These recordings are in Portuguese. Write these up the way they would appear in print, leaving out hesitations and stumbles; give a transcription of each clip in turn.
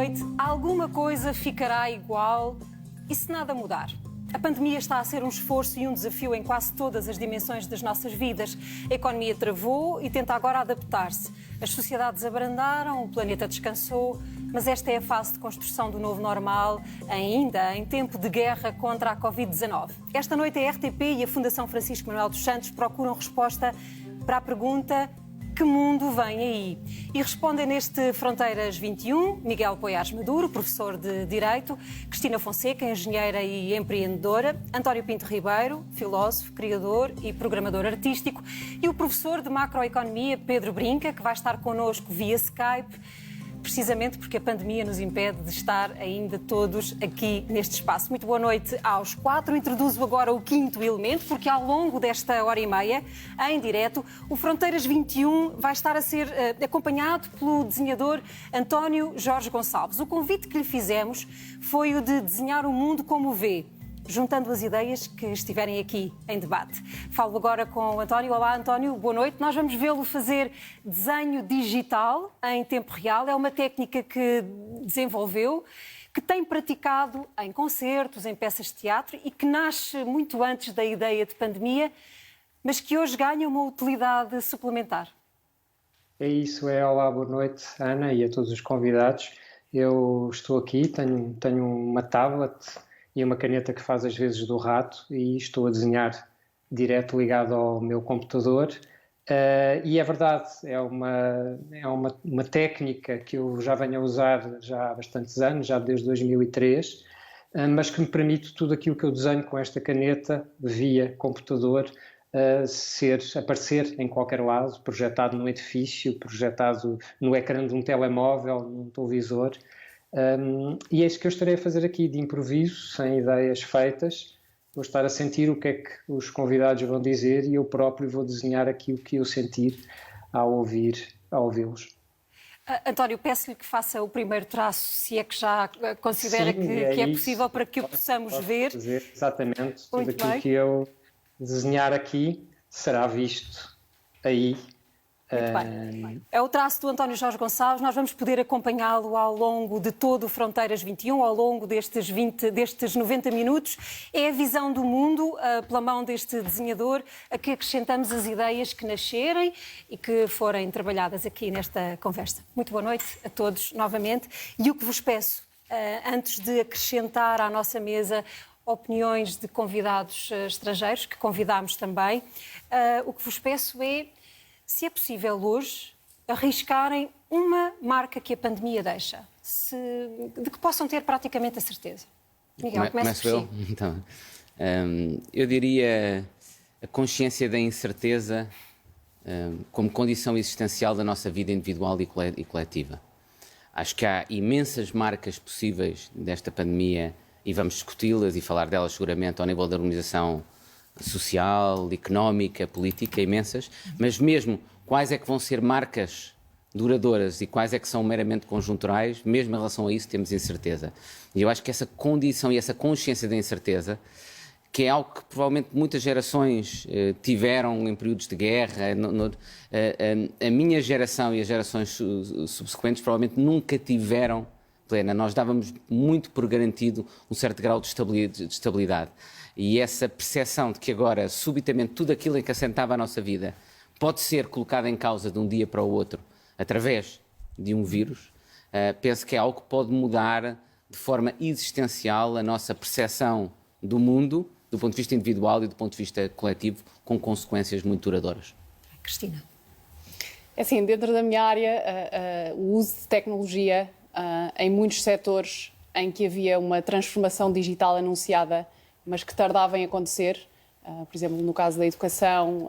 noite. Alguma coisa ficará igual e se nada mudar? A pandemia está a ser um esforço e um desafio em quase todas as dimensões das nossas vidas. A economia travou e tenta agora adaptar-se. As sociedades abrandaram, o planeta descansou, mas esta é a fase de construção do novo normal, ainda em tempo de guerra contra a Covid-19. Esta noite a RTP e a Fundação Francisco Manuel dos Santos procuram resposta para a pergunta: que mundo vem aí? E respondem neste Fronteiras 21, Miguel Poiares Maduro, professor de Direito, Cristina Fonseca, engenheira e empreendedora, António Pinto Ribeiro, filósofo, criador e programador artístico, e o professor de Macroeconomia, Pedro Brinca, que vai estar connosco via Skype, precisamente porque a pandemia nos impede de estar ainda todos aqui neste espaço. Muito boa noite aos quatro. Introduzo agora o quinto elemento, porque ao longo desta hora e meia, em direto, o Fronteiras 21 vai estar a ser acompanhado pelo desenhador António Jorge Gonçalves. O convite que lhe fizemos foi o de desenhar o mundo como o vê, juntando as ideias que estiverem aqui em debate. Falo agora com o António. Olá, António, boa noite. Nós vamos vê-lo fazer desenho digital em tempo real. É uma técnica que desenvolveu, que tem praticado em concertos, em peças de teatro e que nasce muito antes da ideia de pandemia, mas que hoje ganha uma utilidade suplementar. É isso, olá, boa noite, Ana, e a todos os convidados. Eu estou aqui, tenho uma tablet e uma caneta que faz às vezes do rato e estou a desenhar direto ligado ao meu computador. E é verdade, é uma técnica que eu já venho a usar já há bastantes anos, já desde 2003, mas que me permite tudo aquilo que eu desenho com esta caneta via computador aparecer em qualquer lado, projetado num edifício, projetado no ecrã de um telemóvel, num televisor. E é isso que eu estarei a fazer aqui, de improviso, sem ideias feitas. Vou estar a sentir o que é que os convidados vão dizer e eu próprio vou desenhar aqui o que eu sentir ao ouvi-los. António, peço-lhe que faça o primeiro traço, se é que já considera que é possível, para que o possamos ver. Exatamente, tudo aquilo que eu desenhar aqui será visto aí. Muito bem. É o traço do António Jorge Gonçalves. Nós vamos poder acompanhá-lo ao longo de todo o Fronteiras 21, ao longo destes 90 minutos. É a visão do mundo, pela mão deste desenhador, a que acrescentamos as ideias que nascerem e que forem trabalhadas aqui nesta conversa. Muito boa noite a todos novamente. E o que vos peço, antes de acrescentar à nossa mesa opiniões de convidados estrangeiros, que convidámos também, o que vos peço é, se é possível hoje, arriscarem uma marca que a pandemia deixa, de que possam ter praticamente a certeza. Miguel, começo por si. Então, eu diria a consciência da incerteza como condição existencial da nossa vida individual e coletiva. Acho que há imensas marcas possíveis desta pandemia e vamos discuti-las e falar delas seguramente ao nível da organização social, económica, política, imensas, mas mesmo quais é que vão ser marcas duradouras e quais é que são meramente conjunturais, mesmo em relação a isso temos incerteza. E eu acho que essa condição e essa consciência da incerteza, que é algo que provavelmente muitas gerações tiveram em períodos de guerra, a minha geração e as gerações subsequentes provavelmente nunca tiveram plena. Nós dávamos muito por garantido um certo grau de estabilidade. E essa percepção de que agora, subitamente, tudo aquilo em que assentava a nossa vida pode ser colocado em causa de um dia para o outro através de um vírus, penso que é algo que pode mudar de forma existencial a nossa percepção do mundo, do ponto de vista individual e do ponto de vista coletivo, com consequências muito duradouras. Cristina. É assim, dentro da minha área, o uso de tecnologia em muitos setores em que havia uma transformação digital anunciada, mas que tardava em acontecer, por exemplo, no caso da educação,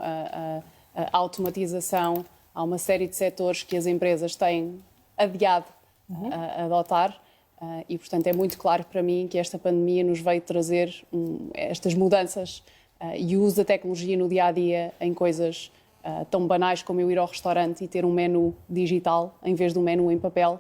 a automatização, há uma série de setores que as empresas têm adiado a adotar e, portanto, é muito claro para mim que esta pandemia nos veio trazer estas mudanças e o uso da tecnologia no dia-a-dia em coisas tão banais como eu ir ao restaurante e ter um menu digital em vez de um menu em papel.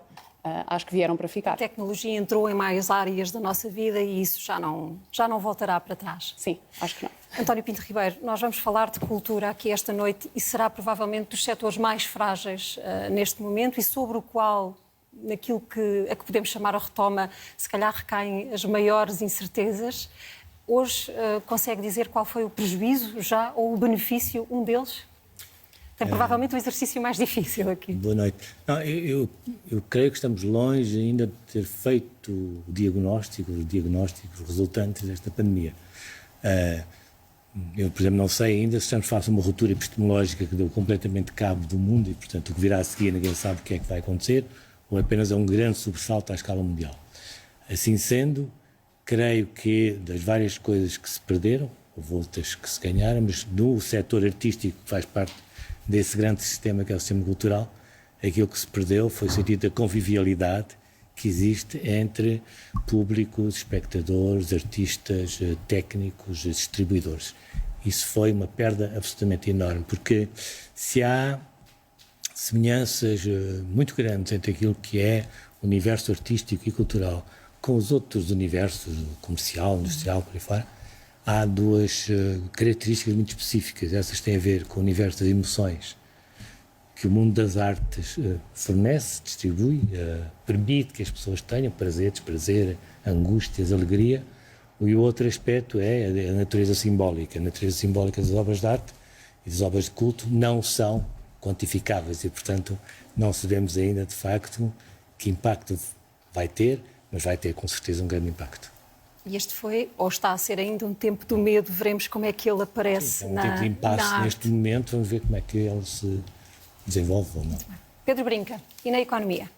Acho que vieram para ficar. A tecnologia entrou em mais áreas da nossa vida e isso já não voltará para trás. Sim, acho que não. António Pinto Ribeiro, nós vamos falar de cultura aqui esta noite e será provavelmente dos setores mais frágeis neste momento e sobre o qual naquilo a que podemos chamar a retoma, se calhar recaem as maiores incertezas. Hoje consegue dizer qual foi o prejuízo já ou o benefício, um deles? Tem provavelmente o exercício mais difícil aqui. Boa noite. Não, eu creio que estamos longe ainda de ter feito os diagnósticos resultantes desta pandemia. Eu, por exemplo, não sei ainda se estamos face a uma ruptura epistemológica que deu completamente cabo do mundo e, portanto, o que virá a seguir ninguém sabe o que é que vai acontecer, ou apenas é um grande sobressalto à escala mundial. Assim sendo, creio que das várias coisas que se perderam, houve outras que se ganharam, mas no setor artístico que faz parte desse grande sistema que é o sistema cultural, aquilo que se perdeu foi o sentido da convivialidade que existe entre públicos, espectadores, artistas, técnicos, distribuidores. Isso foi uma perda absolutamente enorme, porque se há semelhanças muito grandes entre aquilo que é o universo artístico e cultural com os outros universos, comercial, industrial, por aí fora, há duas características muito específicas. Essas têm a ver com o universo das emoções, que o mundo das artes fornece, distribui, permite que as pessoas tenham prazer, angústias, alegria. E o outro aspecto é a natureza simbólica. A natureza simbólica das obras de arte e das obras de culto não são quantificáveis e, portanto, não sabemos ainda, de facto, que impacto vai ter, mas vai ter, com certeza, um grande impacto. E este foi, ou está a ser ainda, um tempo do medo. Veremos como é que ele aparece na arte. É um tempo de impasse neste momento. Vamos ver como é que ele se desenvolve ou não. Pedro Brinca, e na economia?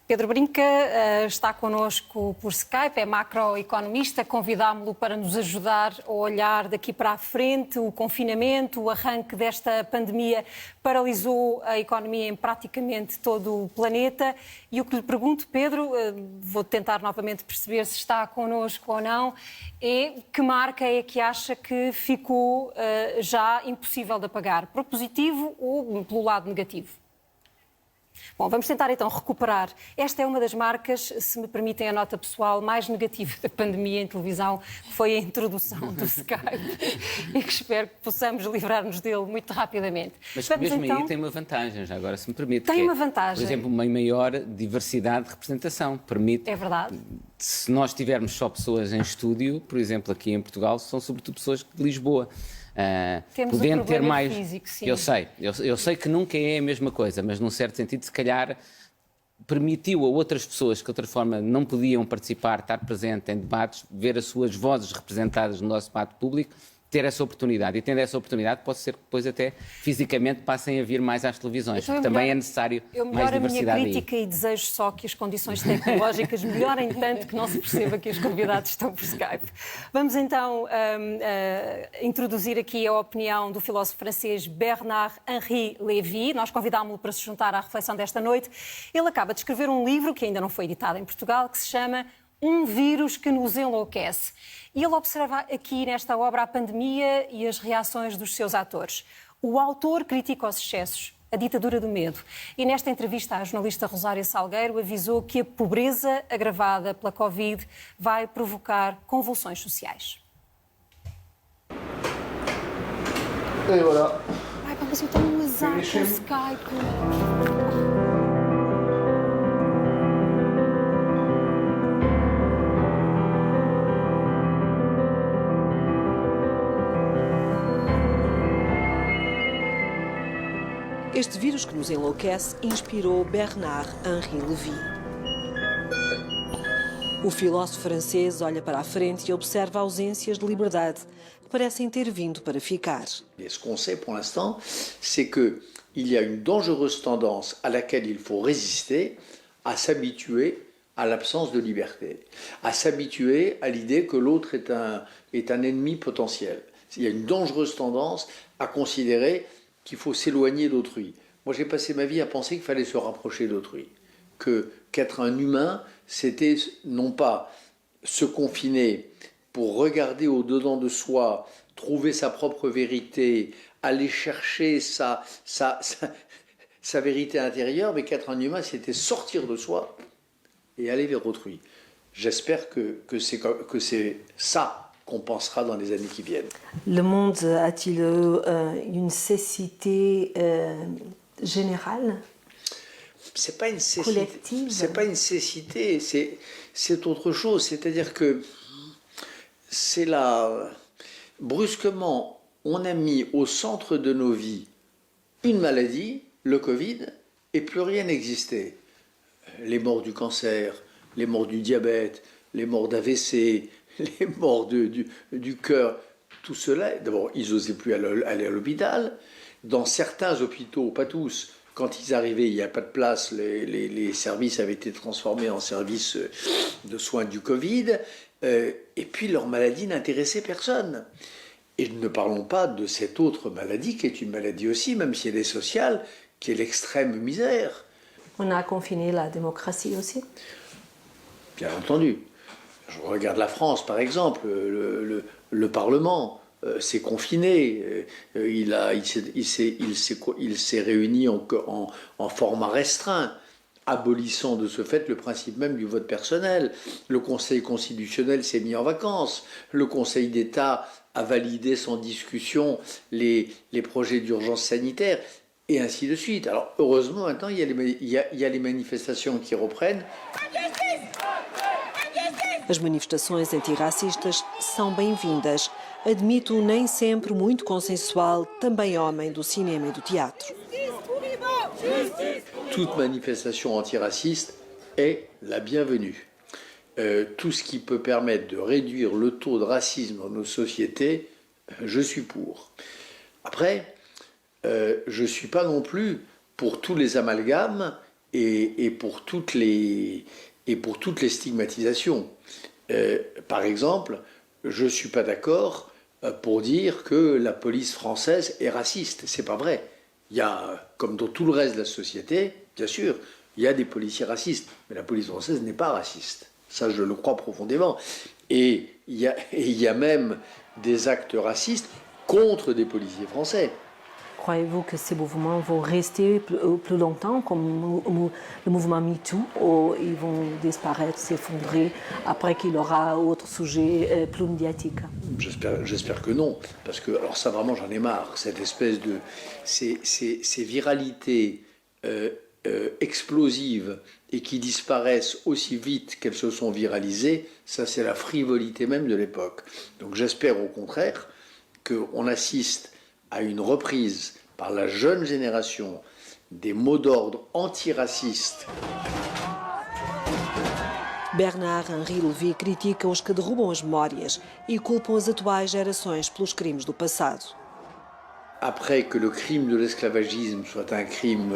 Pedro Brinca está connosco por Skype, é macroeconomista. Convidámo-lo para nos ajudar a olhar daqui para a frente. O confinamento, o arranque desta pandemia paralisou a economia em praticamente todo o planeta. E o que lhe pergunto, Pedro, vou tentar novamente perceber se está connosco ou não, é que marca é que acha que ficou já impossível de apagar? Pelo positivo ou pelo lado negativo? Bom, vamos tentar então recuperar. Esta é uma das marcas, se me permitem a nota pessoal, mais negativa da pandemia em televisão, que foi a introdução do Skype e que espero que possamos livrar-nos dele muito rapidamente. Mas mesmo então... aí tem uma vantagem, já agora, se me permite. Tem uma vantagem. Por exemplo, uma maior diversidade de representação. Permite... É verdade. Se nós tivermos só pessoas em estúdio, por exemplo, aqui em Portugal, são sobretudo pessoas de Lisboa. Podendo ter mais físico, sim. Eu sei que nunca é a mesma coisa, mas num certo sentido, se calhar permitiu a outras pessoas que de outra forma não podiam participar, estar presente em debates, ver as suas vozes representadas no nosso debate público, ter essa oportunidade. E tendo essa oportunidade, pode ser que depois até fisicamente passem a vir mais às televisões, porque também é necessário mais diversidade aí. Eu melhoro a minha crítica e desejo só que as condições tecnológicas melhorem tanto que não se perceba que os convidados estão por Skype. Vamos então introduzir aqui a opinião do filósofo francês Bernard-Henri Lévy. Nós convidámo-lo para se juntar à reflexão desta noite. Ele acaba de escrever um livro que ainda não foi editado em Portugal, que se chama Um Vírus que nos Enlouquece. E ele observa aqui nesta obra a pandemia e as reações dos seus atores. O autor critica os excessos, a ditadura do medo. E nesta entrevista, a jornalista Rosária Salgueiro avisou que a pobreza agravada pela Covid vai provocar convulsões sociais. E voilà. Ai, mas eu tenho um azar com o Skype. Este vírus que nos enlouquece inspirou Bernard-Henri Lévy. O filósofo francês olha para a frente e observa ausências de liberdade que parecem ter vindo para ficar. Ce qu'on sait pour l'instant, c'est que il y a une dangereuse tendance à laquelle il faut résister, à s'habituer à l'absence de liberté, à s'habituer à l'idée que l'autre est un ennemi potentiel. Il y a une dangereuse tendance à considérer qu'il faut s'éloigner d'autrui. Moi, j'ai passé ma vie à penser qu'il fallait se rapprocher d'autrui, qu'être un humain, c'était non pas se confiner pour regarder au-dedans de soi, trouver sa propre vérité, aller chercher sa vérité intérieure, mais qu'être un humain, c'était sortir de soi et aller vers autrui. J'espère que c'est ça qu'on pensera dans les années qui viennent. Le monde a-t-il une cécité générale? C'est pas une cécité. Collective. C'est pas une cécité, c'est autre chose. C'est-à-dire que c'est là, brusquement, on a mis au centre de nos vies une maladie, le Covid, et plus rien n'existait. Les morts du cancer, les morts du diabète, les morts d'AVC, les morts du cœur, tout cela, d'abord, ils n'osaient plus aller à l'hôpital. Dans certains hôpitaux, pas tous, quand ils arrivaient, il n'y a pas de place, les services avaient été transformés en services de soins du Covid, et puis leur maladie n'intéressait personne. Et ne parlons pas de cette autre maladie, qui est une maladie aussi, même si elle est sociale, qui est l'extrême misère. On a confiné la démocratie aussi? Bien entendu. Je regarde la France, par exemple, le Parlement s'est confiné, il s'est réuni en format restreint, abolissant de ce fait le principe même du vote personnel. Le Conseil constitutionnel s'est mis en vacances, le Conseil d'État a validé sans discussion les projets d'urgence sanitaire, et ainsi de suite. Alors heureusement, maintenant, il y a les manifestations qui reprennent. As manifestações antirracistas são bem-vindas. Admito nem sempre muito consensual, também homem do cinema e do teatro. Toute manifestation antiraciste est la bienvenue. Tout ce qui peut permettre de réduire le taux de racisme dans nos sociétés, je suis pour. Après, je ne suis pas non plus pour tous les amalgames et pour toutes les stigmatisations. Par exemple, je ne suis pas d'accord pour dire que la police française est raciste. C'est pas vrai. Il y a, comme dans tout le reste de la société, bien sûr, il y a des policiers racistes, mais la police française n'est pas raciste. Ça, je le crois profondément. Et il y a même des actes racistes contre des policiers français. Croyez-vous que ces mouvements vont rester plus longtemps, comme le mouvement MeToo, ou ils vont disparaître, s'effondrer, après qu'il aura autre sujet plus médiatique? J'espère que non, parce que, alors ça vraiment j'en ai marre, cette espèce de... ces viralités explosives et qui disparaissent aussi vite qu'elles se sont viralisées, ça c'est la frivolité même de l'époque. Donc j'espère au contraire qu'on assiste à une reprise par la jeune génération des mots d'ordre antiracistes. Bernard-Henri Lévy critica os que derrubam as memórias e culpam as atuais gerações pelos crimes do passado. Après que le crime de l'esclavagisme soit un crime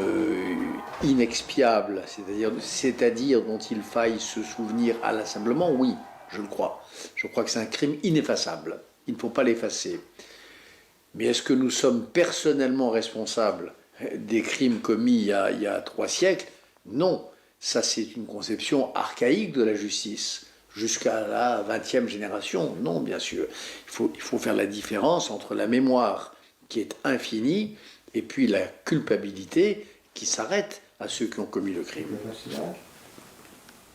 inexpiable, c'est-à-dire dont il faille se souvenir inlassablement, oui, je le crois. Je crois que c'est un crime ineffaçable. Il ne faut pas l'effacer. Mais est-ce que nous sommes personnellement responsables des crimes commis il y a 3 siècles? Non. Ça, c'est une conception archaïque de la justice. Jusqu'à la 20e génération, non, bien sûr. Il faut faire la différence entre la mémoire qui est infinie et puis la culpabilité qui s'arrête à ceux qui ont commis le crime.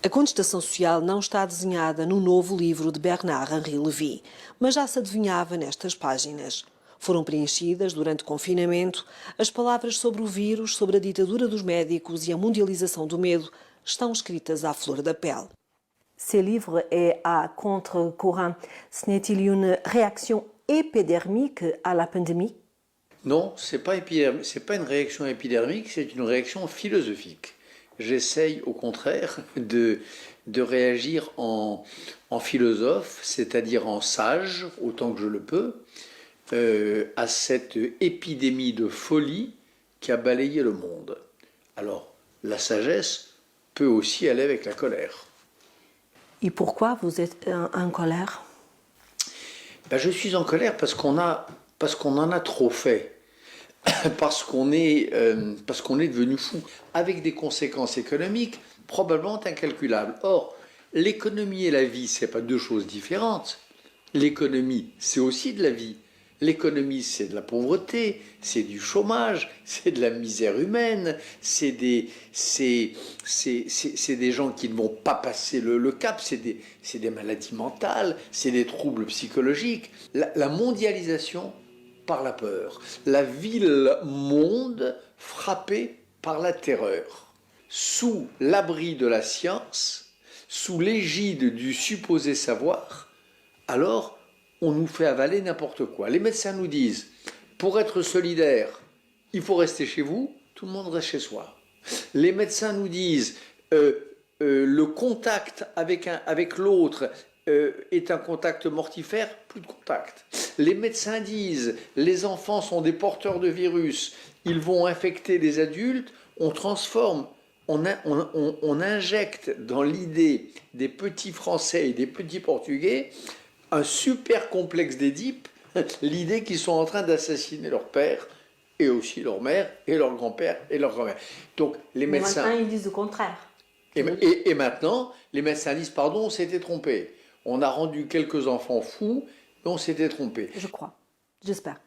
A contestação social não está desenhada no novo livro de Bernard-Henri Lévy, mas já se adivinhava nestas páginas. Foram preenchidas, durante o confinamento, as palavras sobre o vírus, sobre a ditadura dos médicos e a mundialização do medo estão escritas à flor da pele. Ce livre est à contre-courant. Ce n'est-il une réaction épidermique à la pandémie? Non, c'est pas une réaction épidermique, c'est une réaction philosophique. J'essaye au contraire de réagir en philosophe, c'est-à-dire en sage, autant que je le peux, à cette épidémie de folie qui a balayé le monde. Alors, la sagesse peut aussi aller avec la colère. Et pourquoi vous êtes en colère? Je suis en colère parce qu'on en a trop fait. Parce qu'on est devenu fou, avec des conséquences économiques probablement incalculables. Or, l'économie et la vie, ce n'est pas deux choses différentes. L'économie, c'est aussi de la vie. L'économie, c'est de la pauvreté, c'est du chômage, c'est de la misère humaine, c'est des gens qui ne vont pas passer le cap, c'est des maladies mentales, c'est des troubles psychologiques. La mondialisation par la peur, la ville monde frappée par la terreur, sous l'abri de la science, sous l'égide du supposé savoir, alors on nous fait avaler n'importe quoi. Les médecins nous disent, pour être solidaire, il faut rester chez vous, tout le monde reste chez soi. Les médecins nous disent, le contact avec l'autre est un contact mortifère, plus de contact. Les médecins disent, les enfants sont des porteurs de virus, ils vont infecter les adultes, on transforme, on injecte dans l'idée des petits Français et des petits Portugais un super complexe d'Édipe, l'idée qu'ils sont en train d'assassiner leur père, et aussi leur mère, et leur grand-père, et leur grand-mère. Donc les médecins... Maintenant, ils disent le contraire. Et maintenant, les médecins disent, pardon, on s'était trompé. On a rendu quelques enfants fous, mais on s'était trompé. Je crois. J'espère.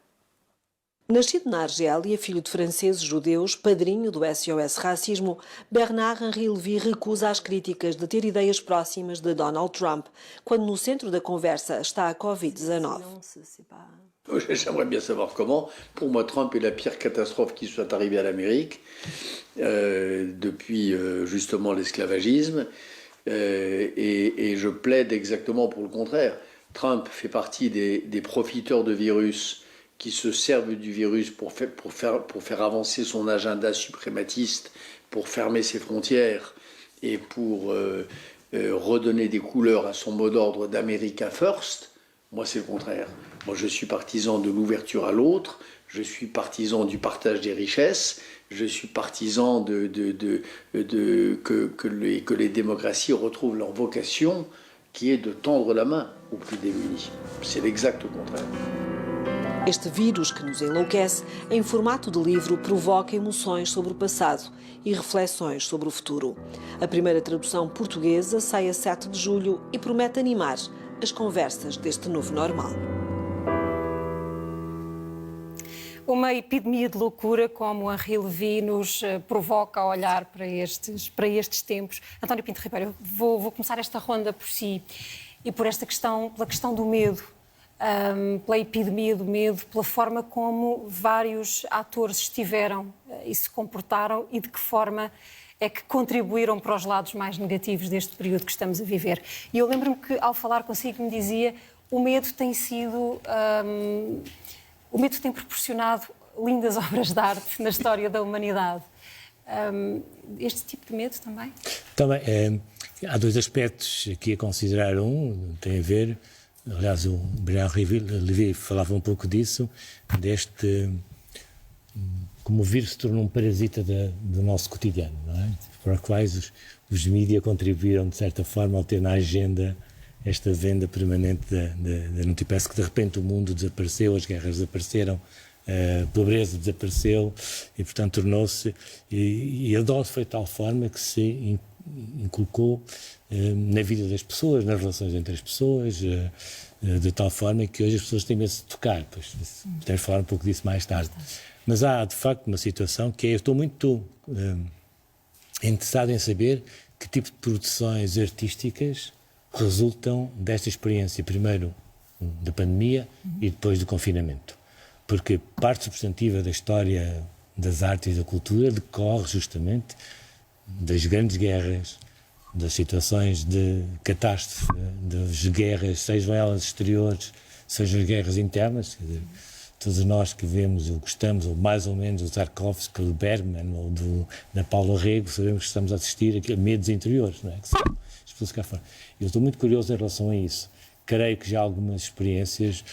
Nascido na Argélia, filho de franceses judeus, padrinho do SOS Racismo, Bernard-Henri Lévy recusa as críticas de ter ideias próximas de Donald Trump, quando no centro da conversa está a Covid-19. J'aimerais bien savoir comment. Pour moi, Trump est la pire catastrophe qui soit arrivée à l'Amérique depuis justement l'esclavagisme. Et je plaide exactement pour le contraire. Trump fait partie des profiteurs de virus qui se servent du virus pour faire avancer son agenda suprématiste, pour fermer ses frontières et pour redonner des couleurs à son mot d'ordre d'America First. Moi, c'est le contraire. Moi, je suis partisan de l'ouverture à l'autre, je suis partisan du partage des richesses, je suis partisan que les démocraties retrouvent leur vocation, qui est de tendre la main aux plus démunis. C'est l'exact contraire. Este vírus que nos enlouquece, em formato de livro, provoca emoções sobre o passado e reflexões sobre o futuro. A primeira tradução portuguesa sai a 7 de julho e promete animar as conversas deste novo normal. Uma epidemia de loucura, como Henri Lévy nos provoca a olhar para estes tempos. António Pinto Ribeiro, eu vou começar esta ronda por si e por pela questão do medo. Pela epidemia do medo, pela forma como vários atores estiveram e se comportaram e de que forma é que contribuíram para os lados mais negativos deste período que estamos a viver. E eu lembro-me que, ao falar consigo, me dizia o medo tem sido... o medo tem proporcionado lindas obras de arte na história da humanidade. Este tipo de medo também? Também. Há dois aspectos aqui a considerar. Um tem a ver... Aliás, o Bernard-Henri Lévy falava um pouco disso, como o vírus se tornou um parasita do nosso cotidiano, não é? Para quais os mídias contribuíram, de certa forma, ao ter na agenda esta venda permanente da notícia. Parece que, de repente, o mundo desapareceu, as guerras desapareceram, a pobreza desapareceu e, portanto, tornou-se... E a dose foi de tal forma que se inculcou na vida das pessoas, nas relações entre as pessoas, de tal forma que hoje as pessoas têm medo de tocar. Pois, podemos falar um pouco disso mais tarde. Mas há, de facto, uma situação que eu estou muito interessado em saber que tipo de produções artísticas resultam desta experiência, primeiro da pandemia e depois do confinamento. Porque parte substantiva da história das artes e da cultura decorre justamente das grandes guerras, das situações de catástrofe, das guerras, sejam elas exteriores, sejam as guerras internas. Quer dizer, todos nós que vemos ou gostamos, ou mais ou menos, do Tarkovsky, do Bergman, ou da Paula Rego, sabemos que estamos a assistir a medos interiores, não é? Que são expulsos cá fora. Eu estou muito curioso em relação a isso. Creio que já há algumas experiências,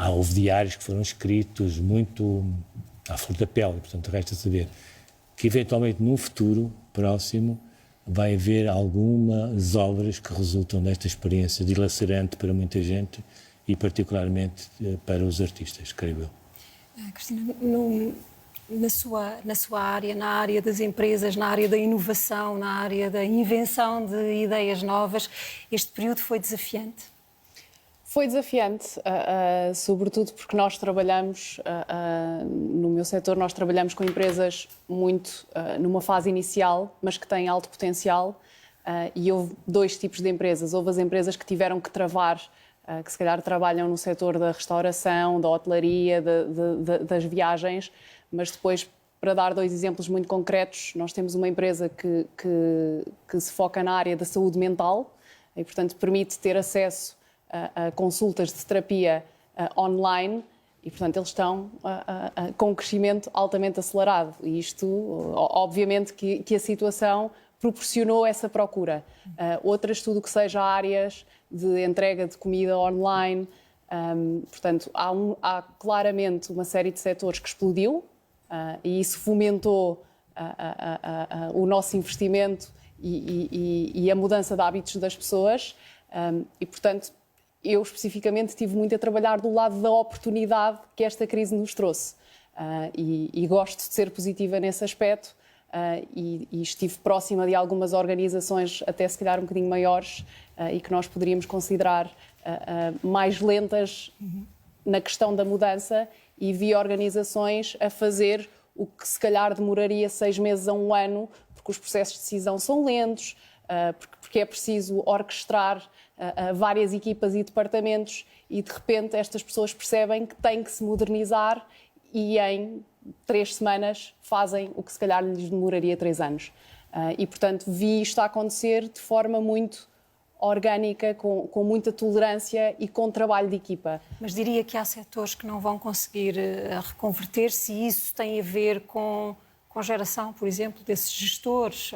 houve diários que foram escritos muito à flor da pele, e, portanto, resta saber que, eventualmente, num futuro próximo, vai haver algumas obras que resultam desta experiência dilacerante para muita gente e, particularmente, para os artistas, creio eu. Cristina, na sua área, na área das empresas, na área da inovação, na área da invenção de ideias novas, este período foi desafiante? Foi desafiante, sobretudo porque nós trabalhamos, no meu setor, nós trabalhamos com empresas muito numa fase inicial, mas que têm alto potencial, e houve dois tipos de empresas. Houve as empresas que tiveram que travar, que se calhar trabalham no setor da restauração, da hotelaria, das viagens, mas depois, para dar dois exemplos muito concretos, nós temos uma empresa que se foca na área da saúde mental e, portanto, permite ter acesso a consultas de terapia online e, portanto, eles estão com um crescimento altamente acelerado. E isto, obviamente, que a situação proporcionou essa procura. Outras, tudo que seja áreas de entrega de comida online. Portanto, há claramente uma série de setores que explodiu e isso fomentou o nosso investimento e a mudança de hábitos das pessoas. E, portanto, eu especificamente tive muito a trabalhar do lado da oportunidade que esta crise nos trouxe. E gosto de ser positiva nesse aspecto. E estive próxima de algumas organizações, até se calhar um bocadinho maiores, e que nós poderíamos considerar mais lentas na questão da mudança, e vi organizações a fazer o que se calhar demoraria 6 meses a 1 ano, porque os processos de decisão são lentos, porque é preciso orquestrar várias equipas e departamentos, e de repente estas pessoas percebem que têm que se modernizar e em 3 semanas fazem o que se calhar lhes demoraria 3 anos. E, portanto, vi isto a acontecer de forma muito orgânica, com muita tolerância e com trabalho de equipa. Mas diria que há setores que não vão conseguir reconverter-se, e isso tem a ver com geração, por exemplo, desses gestores?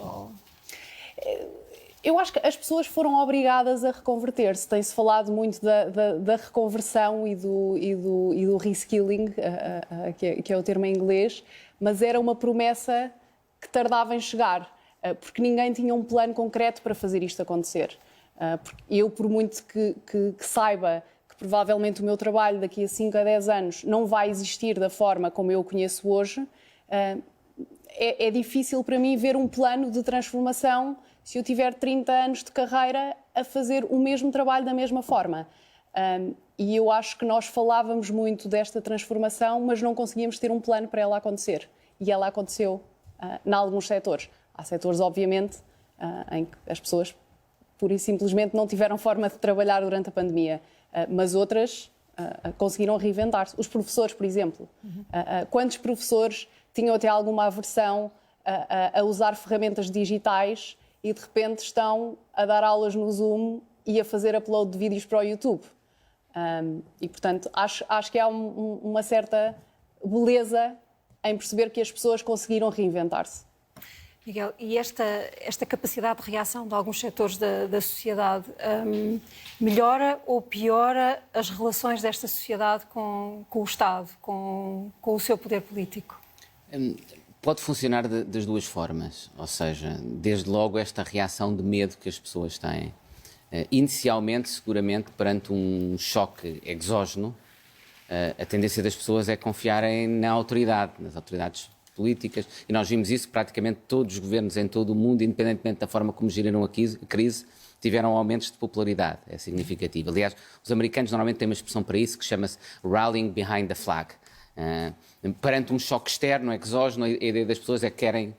Eu acho que as pessoas foram obrigadas a reconverter-se. Tem-se falado muito da reconversão e do reskilling, que é o termo em inglês, mas era uma promessa que tardava em chegar, porque ninguém tinha um plano concreto para fazer isto acontecer. Porque eu, por muito que saiba que provavelmente o meu trabalho daqui a 5 a 10 anos não vai existir da forma como eu o conheço hoje, é difícil para mim ver um plano de transformação se eu tiver 30 anos de carreira a fazer o mesmo trabalho da mesma forma. E eu acho que nós falávamos muito desta transformação, mas não conseguíamos ter um plano para ela acontecer. E ela aconteceu em alguns setores. Há setores, obviamente, em que as pessoas pura e simplesmente não tiveram forma de trabalhar durante a pandemia, mas outras conseguiram reinventar-se. Os professores, por exemplo. Quantos professores tinham até alguma aversão a usar ferramentas digitais e de repente estão a dar aulas no Zoom e a fazer upload de vídeos para o YouTube? E, portanto, acho que há uma certa beleza em perceber que as pessoas conseguiram reinventar-se. Miguel, e esta capacidade de reação de alguns setores da sociedade melhora ou piora as relações desta sociedade com o Estado, com o seu poder político? Pode funcionar das duas formas, ou seja, desde logo esta reação de medo que as pessoas têm. Inicialmente, seguramente, perante um choque exógeno, a tendência das pessoas é confiarem na autoridade, nas autoridades políticas, e nós vimos isso praticamente todos os governos em todo o mundo, independentemente da forma como geriram a crise, tiveram aumentos de popularidade, é significativo. Aliás, os americanos normalmente têm uma expressão para isso que chama-se rallying behind the flag. Perante um choque externo, exógeno, a ideia das pessoas é que querem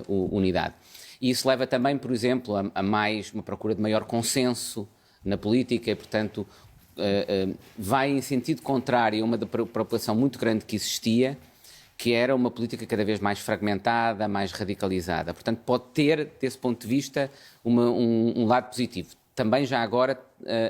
unidade. E isso leva também, por exemplo, a uma procura de maior consenso na política e, portanto, vai em sentido contrário a uma preocupação muito grande que existia, que era uma política cada vez mais fragmentada, mais radicalizada. Portanto, pode ter, desse ponto de vista, um lado positivo. Também já agora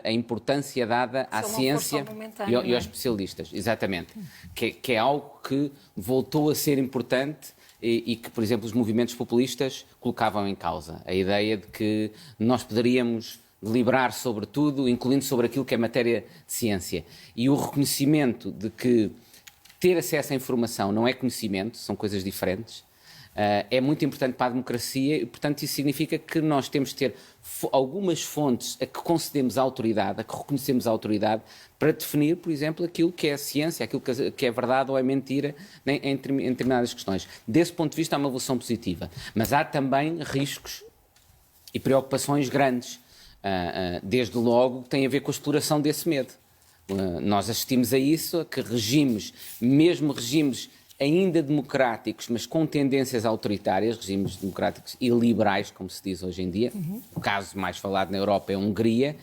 a importância dada à ciência e aos especialistas, exatamente, que é algo que voltou a ser importante e que, por exemplo, os movimentos populistas colocavam em causa. A ideia de que nós poderíamos deliberar sobre tudo, incluindo sobre aquilo que é matéria de ciência. E o reconhecimento de que ter acesso à informação não é conhecimento, são coisas diferentes, é muito importante para a democracia e, portanto, isso significa que nós temos de ter algumas fontes a que concedemos a autoridade, a que reconhecemos a autoridade, para definir, por exemplo, aquilo que é a ciência, aquilo que é verdade ou é mentira em determinadas questões. Desse ponto de vista, há uma evolução positiva. Mas há também riscos e preocupações grandes. desde logo, tem a ver com a exploração desse medo. Nós assistimos a isso, a que regimes, mesmo regimes ainda democráticos, mas com tendências autoritárias, regimes democráticos e liberais, como se diz hoje em dia, o caso mais falado na Europa é a Hungria,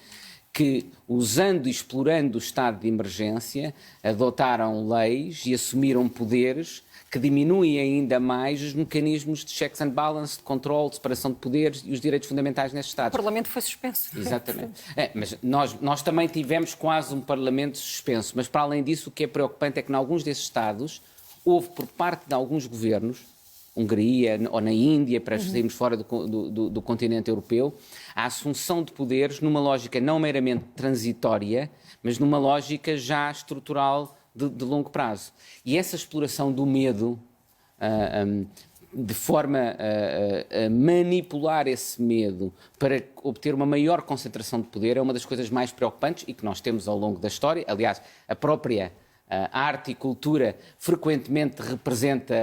que, usando e explorando o estado de emergência, adotaram leis e assumiram poderes que diminuem ainda mais os mecanismos de checks and balance, de controle, de separação de poderes e os direitos fundamentais nestes Estados. O Parlamento foi suspenso. Exatamente. Mas nós também tivemos quase um Parlamento suspenso, mas para além disso o que é preocupante é que em alguns desses Estados houve por parte de alguns governos, Hungria ou na Índia, para sairmos fora do continente europeu, a assunção de poderes numa lógica não meramente transitória, mas numa lógica já estrutural de longo prazo. E essa exploração do medo, de forma a manipular esse medo para obter uma maior concentração de poder, é uma das coisas mais preocupantes e que nós temos ao longo da história. Aliás, a própria arte e cultura frequentemente representa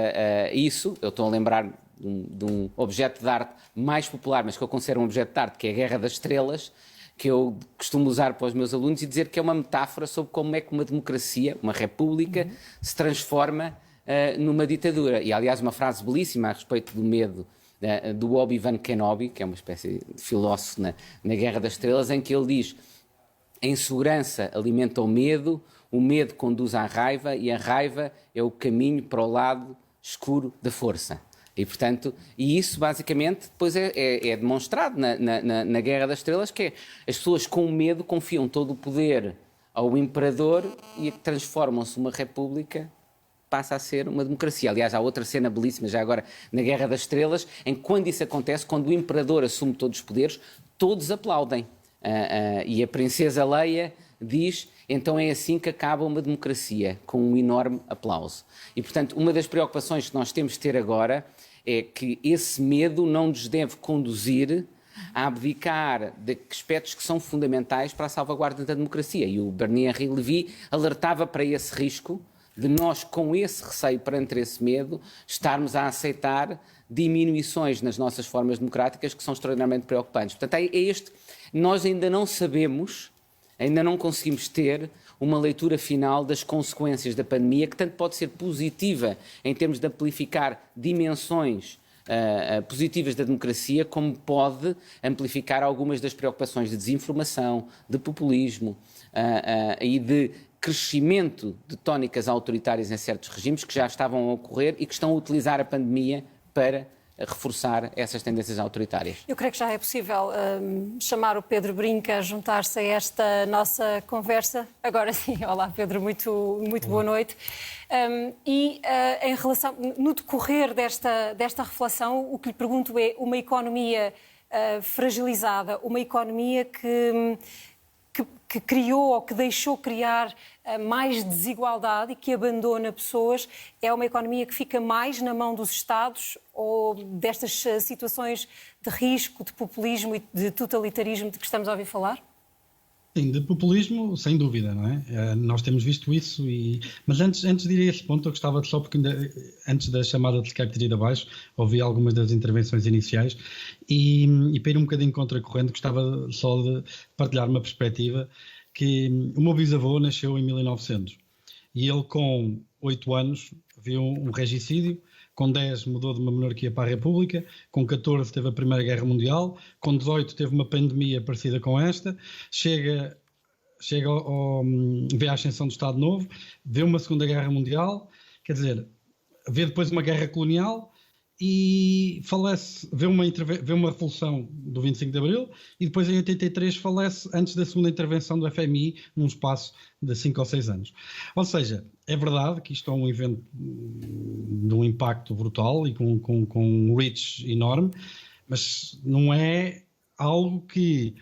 isso. Eu estou a lembrar de um objeto de arte mais popular, mas que eu considero um objeto de arte, que é a Guerra das Estrelas, que eu costumo usar para os meus alunos e dizer que é uma metáfora sobre como é que uma democracia, uma república, se transforma numa ditadura. E, aliás, uma frase belíssima a respeito do medo do Obi-Wan Kenobi, que é uma espécie de filósofo na Guerra das Estrelas, em que ele diz: a insegurança alimenta o medo conduz à raiva e a raiva é o caminho para o lado escuro da força. E, portanto, isso basicamente depois é demonstrado na Guerra das Estrelas, que é as pessoas com medo confiam todo o poder ao imperador e transformam-se numa república, passa a ser uma democracia. Aliás, há outra cena belíssima já agora na Guerra das Estrelas, em que quando isso acontece, quando o imperador assume todos os poderes, todos aplaudem. E a princesa Leia diz: então é assim que acaba uma democracia, com um enorme aplauso. E, portanto, uma das preocupações que nós temos de ter agora é que esse medo não nos deve conduzir a abdicar de aspectos que são fundamentais para a salvaguarda da democracia. E o Bernie-Henri Lévy alertava para esse risco de nós, com esse receio perante esse medo, estarmos a aceitar diminuições nas nossas formas democráticas que são extraordinariamente preocupantes. Portanto, nós ainda não sabemos, ainda não conseguimos ter uma leitura final das consequências da pandemia, que tanto pode ser positiva em termos de amplificar dimensões positivas da democracia, como pode amplificar algumas das preocupações de desinformação, de populismo e de crescimento de tónicas autoritárias em certos regimes que já estavam a ocorrer e que estão a utilizar a pandemia para reforçar essas tendências autoritárias. Eu creio que já é possível chamar o Pedro Brinca a juntar-se a esta nossa conversa. Agora sim, olá Pedro, muito boa noite. Em relação, no decorrer desta reflexão, o que lhe pergunto é: uma economia fragilizada, uma economia que criou ou que deixou criar mais desigualdade e que abandona pessoas, é uma economia que fica mais na mão dos Estados ou destas situações de risco, de populismo e de totalitarismo de que estamos a ouvir falar? Sim, de populismo, sem dúvida, não é? Nós temos visto isso, mas antes de ir a esse ponto, eu gostava de só, porque antes da chamada de Skype ter ido abaixo, ouvi algumas das intervenções iniciais e para ir um bocadinho contra-corrente, gostava só de partilhar uma perspectiva que o meu bisavô nasceu em 1900 e ele com 8 anos viu um regicídio, com 10 mudou de uma monarquia para a República, com 14 teve a Primeira Guerra Mundial, com 18 teve uma pandemia parecida com esta, vê a ascensão do Estado Novo, vê uma Segunda Guerra Mundial, quer dizer, vê depois uma guerra colonial e falece, vê uma revolução do 25 de Abril e depois em 83 falece antes da segunda intervenção do FMI num espaço de 5 ou 6 anos. Ou seja, é verdade que isto é um evento de um impacto brutal e com um reach enorme, mas não é algo que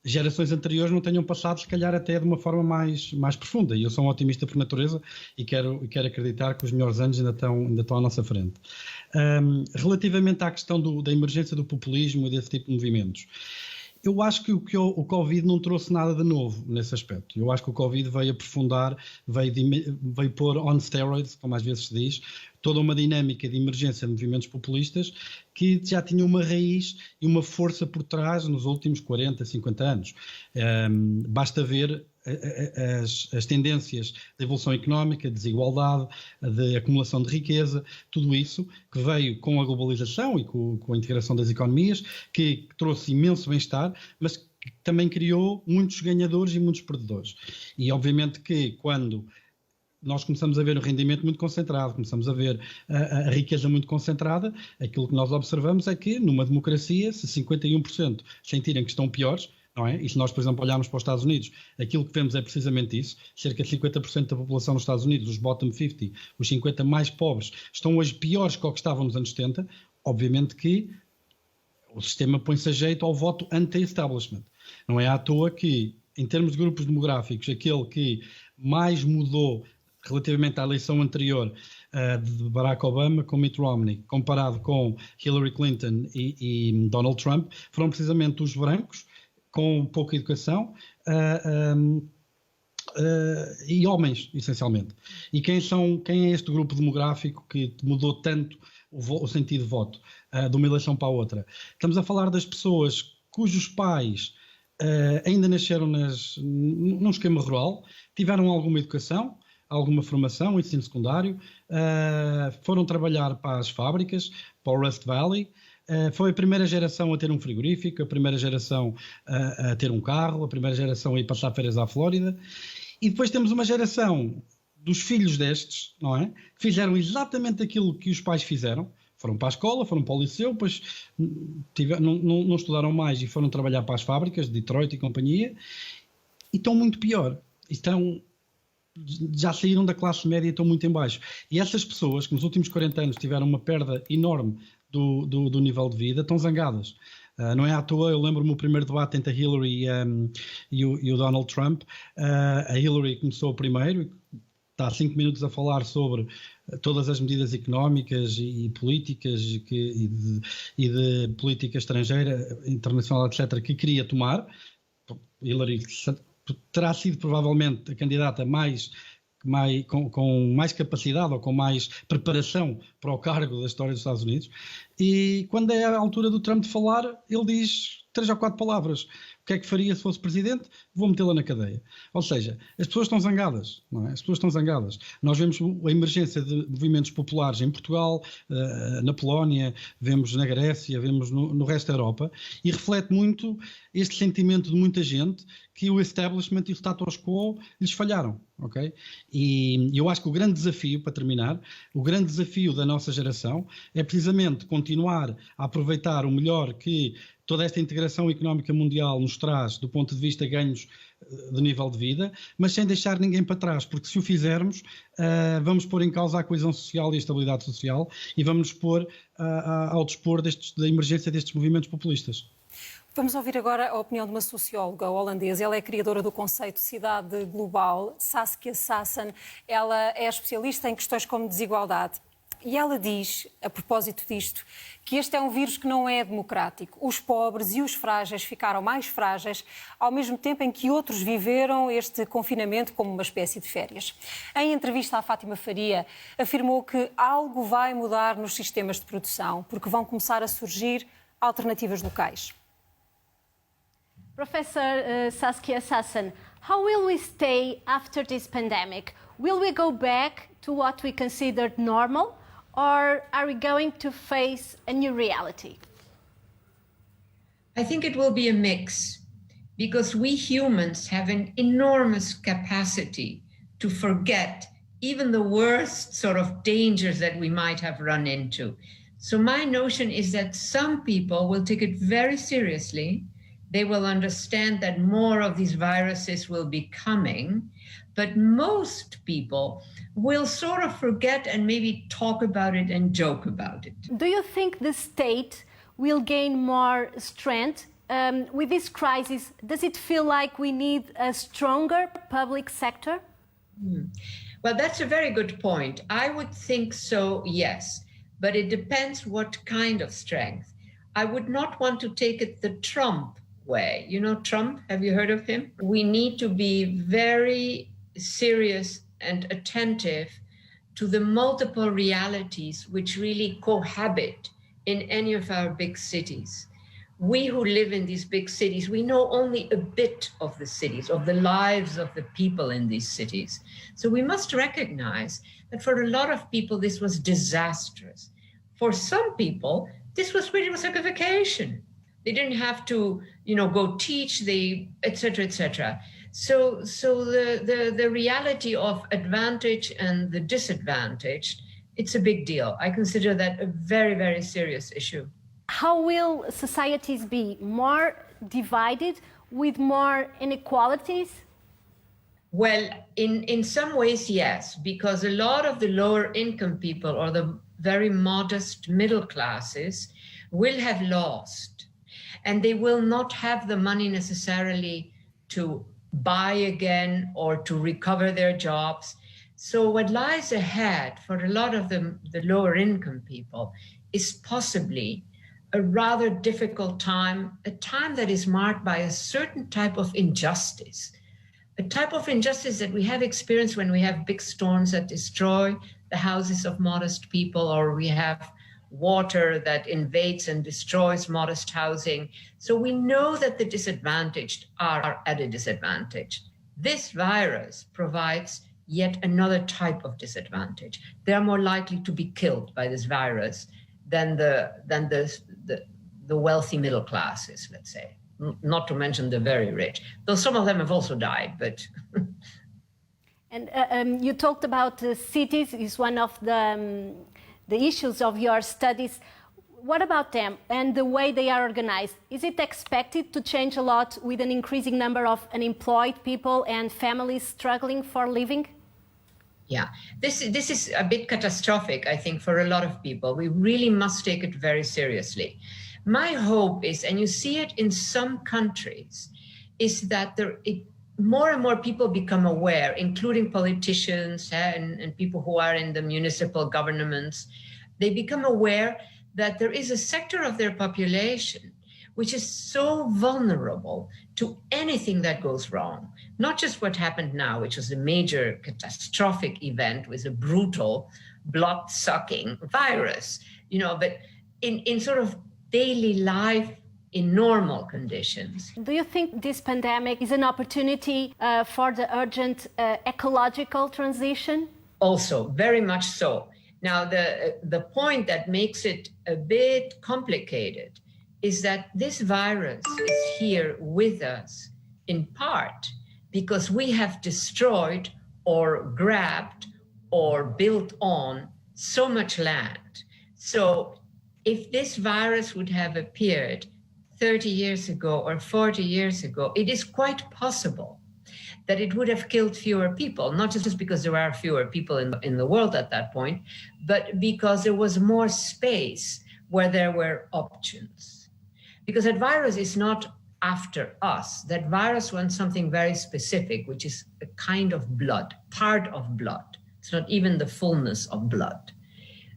gerações anteriores não tenham passado, se calhar até de uma forma mais profunda. E eu sou um otimista por natureza e quero acreditar que os melhores anos ainda estão à nossa frente. Relativamente à questão da emergência do populismo e desse tipo de movimentos, Eu acho que o Covid não trouxe nada de novo nesse aspecto. Eu acho que o Covid veio aprofundar, veio pôr on steroids, como às vezes se diz, toda uma dinâmica de emergência de movimentos populistas que já tinham uma raiz e uma força por trás nos últimos 40, 50 anos. Basta ver as tendências de evolução económica, de desigualdade, de acumulação de riqueza, tudo isso que veio com a globalização e com a integração das economias, que trouxe imenso bem-estar, mas que também criou muitos ganhadores e muitos perdedores. E obviamente que quando nós começamos a ver o rendimento muito concentrado, começamos a ver a riqueza muito concentrada, aquilo que nós observamos é que numa democracia, se 51% sentirem que estão piores, não é? E se nós, por exemplo, olharmos para os Estados Unidos, aquilo que vemos é precisamente isso. Cerca de 50% da população nos Estados Unidos, os bottom 50, os 50 mais pobres, estão hoje piores que o que estavam nos anos 70. Obviamente que o sistema põe-se a jeito ao voto anti-establishment. Não é à toa que, em termos de grupos demográficos, aquele que mais mudou relativamente à eleição anterior de Barack Obama com Mitt Romney, comparado com Hillary Clinton e Donald Trump, foram precisamente os brancos, com pouca educação e homens, essencialmente. E quem é este grupo demográfico que mudou tanto o sentido de voto de uma eleição para a outra? Estamos a falar das pessoas cujos pais ainda nasceram num esquema rural, tiveram alguma educação, alguma formação, ensino secundário, foram trabalhar para as fábricas, para o Rust Valley. Foi a primeira geração a ter um frigorífico, a primeira geração a ter um carro, a primeira geração a ir passar férias à Flórida. E depois temos uma geração dos filhos destes, não é? Que fizeram exatamente aquilo que os pais fizeram. Foram para a escola, foram para o liceu, depois não estudaram mais e foram trabalhar para as fábricas de Detroit e companhia. E estão muito pior. Já saíram da classe média e estão muito em baixo. E essas pessoas que nos últimos 40 anos tiveram uma perda enorme do nível de vida, estão zangadas. Não é à toa, eu lembro-me o primeiro debate entre a Hillary e o Donald Trump. A Hillary começou primeiro, está há 5 minutos a falar sobre todas as medidas económicas e políticas e de política estrangeira, internacional, etc., que queria tomar. Hillary terá sido provavelmente a candidata com mais capacidade ou com mais preparação para o cargo da história dos Estados Unidos, e quando é a altura do Trump de falar, ele diz 3 ou 4 palavras. O que é que faria se fosse presidente? Vou metê-la na cadeia. Ou seja, as pessoas estão zangadas, não é? As pessoas estão zangadas. Nós vemos a emergência de movimentos populares em Portugal, na Polónia, vemos na Grécia, vemos no resto da Europa, e reflete muito este sentimento de muita gente que o establishment e o status quo lhes falharam, ok? E eu acho que o grande desafio, para terminar, o grande desafio da nossa geração é precisamente continuar a aproveitar o melhor que toda esta integração económica mundial nos traz do ponto de vista de ganhos de nível de vida, mas sem deixar ninguém para trás, porque se o fizermos, vamos pôr em causa a coesão social e a estabilidade social e vamos pôr ao dispor da emergência destes movimentos populistas. Vamos ouvir agora a opinião de uma socióloga holandesa. Ela é criadora do conceito de cidade global, Saskia Sassen. Ela é especialista em questões como desigualdade. E ela diz, a propósito disto, que este é um vírus que não é democrático. Os pobres e os frágeis ficaram mais frágeis, ao mesmo tempo em que outros viveram este confinamento como uma espécie de férias. Em entrevista à Fátima Faria, afirmou que algo vai mudar nos sistemas de produção, porque vão começar a surgir alternativas locais. Professor Saskia Sassen, how will we stay after this pandemic? Will we go back to what we considered normal? Or are we going to face a new reality? I think it will be a mix, because we humans have an enormous capacity to forget even the worst sort of dangers that we might have run into. So my notion is that some people will take it very seriously. They will understand that more of these viruses will be coming, but most people will sort of forget and maybe talk about it and joke about it. Do you think the state will gain more strength with this crisis? Does it feel like we need a stronger public sector? Well, that's a very good point. I would think so, yes, but it depends what kind of strength. I would not want to take it the Trump way. You know Trump, have you heard of him? We need to be very serious and attentive to the multiple realities which really cohabit in any of our big cities. We who live in these big cities, we know only a bit of the cities, of the lives of the people in these cities. So we must recognize that for a lot of people, this was disastrous. For some people, this was pretty much like a vacation. They didn't have to, go teach, et cetera, et cetera. So the reality of advantage and the disadvantaged, it's a big deal. I consider that a very, very serious issue. How will societies be more divided with more inequalities? Well, in some ways, yes, because a lot of the lower income people or the very modest middle classes will have lost, and they will not have the money necessarily to buy again or to recover their jobs. So what lies ahead for a lot of the lower income people is possibly a rather difficult time, a time that is marked by a certain type of injustice, a type of injustice that we have experienced when we have big storms that destroy the houses of modest people, or we have water that invades and destroys modest housing. So we know that the disadvantaged are at a disadvantage. This virus provides yet another type of disadvantage. They are more likely to be killed by this virus than the wealthy middle classes, let's say, not to mention the very rich, though some of them have also died, but... And you talked about cities is one of the issues of your studies. What about them and the way they are organized? Is it expected to change a lot with an increasing number of unemployed people and families struggling for a living? Yeah, this is a bit catastrophic, I think, for a lot of people. We really must take it very seriously. My hope is, and you see it in some countries, is that more and more people become aware, including politicians and people who are in the municipal governments. They become aware that there is a sector of their population which is so vulnerable to anything that goes wrong. Not just what happened now, which was a major catastrophic event with a brutal, blood-sucking virus, but in sort of daily life, in normal conditions. Do you think this pandemic is an opportunity for the urgent ecological transition? Also, very much so. Now, the point that makes it a bit complicated is that this virus is here with us in part because we have destroyed or grabbed or built on so much land. So if this virus would have appeared 30 years ago or 40 years ago, it is quite possible that it would have killed fewer people, not just because there are fewer people in the world at that point, but because there was more space where there were options. Because that virus is not after us. That virus wants something very specific, which is a kind of blood, part of blood. It's not even the fullness of blood.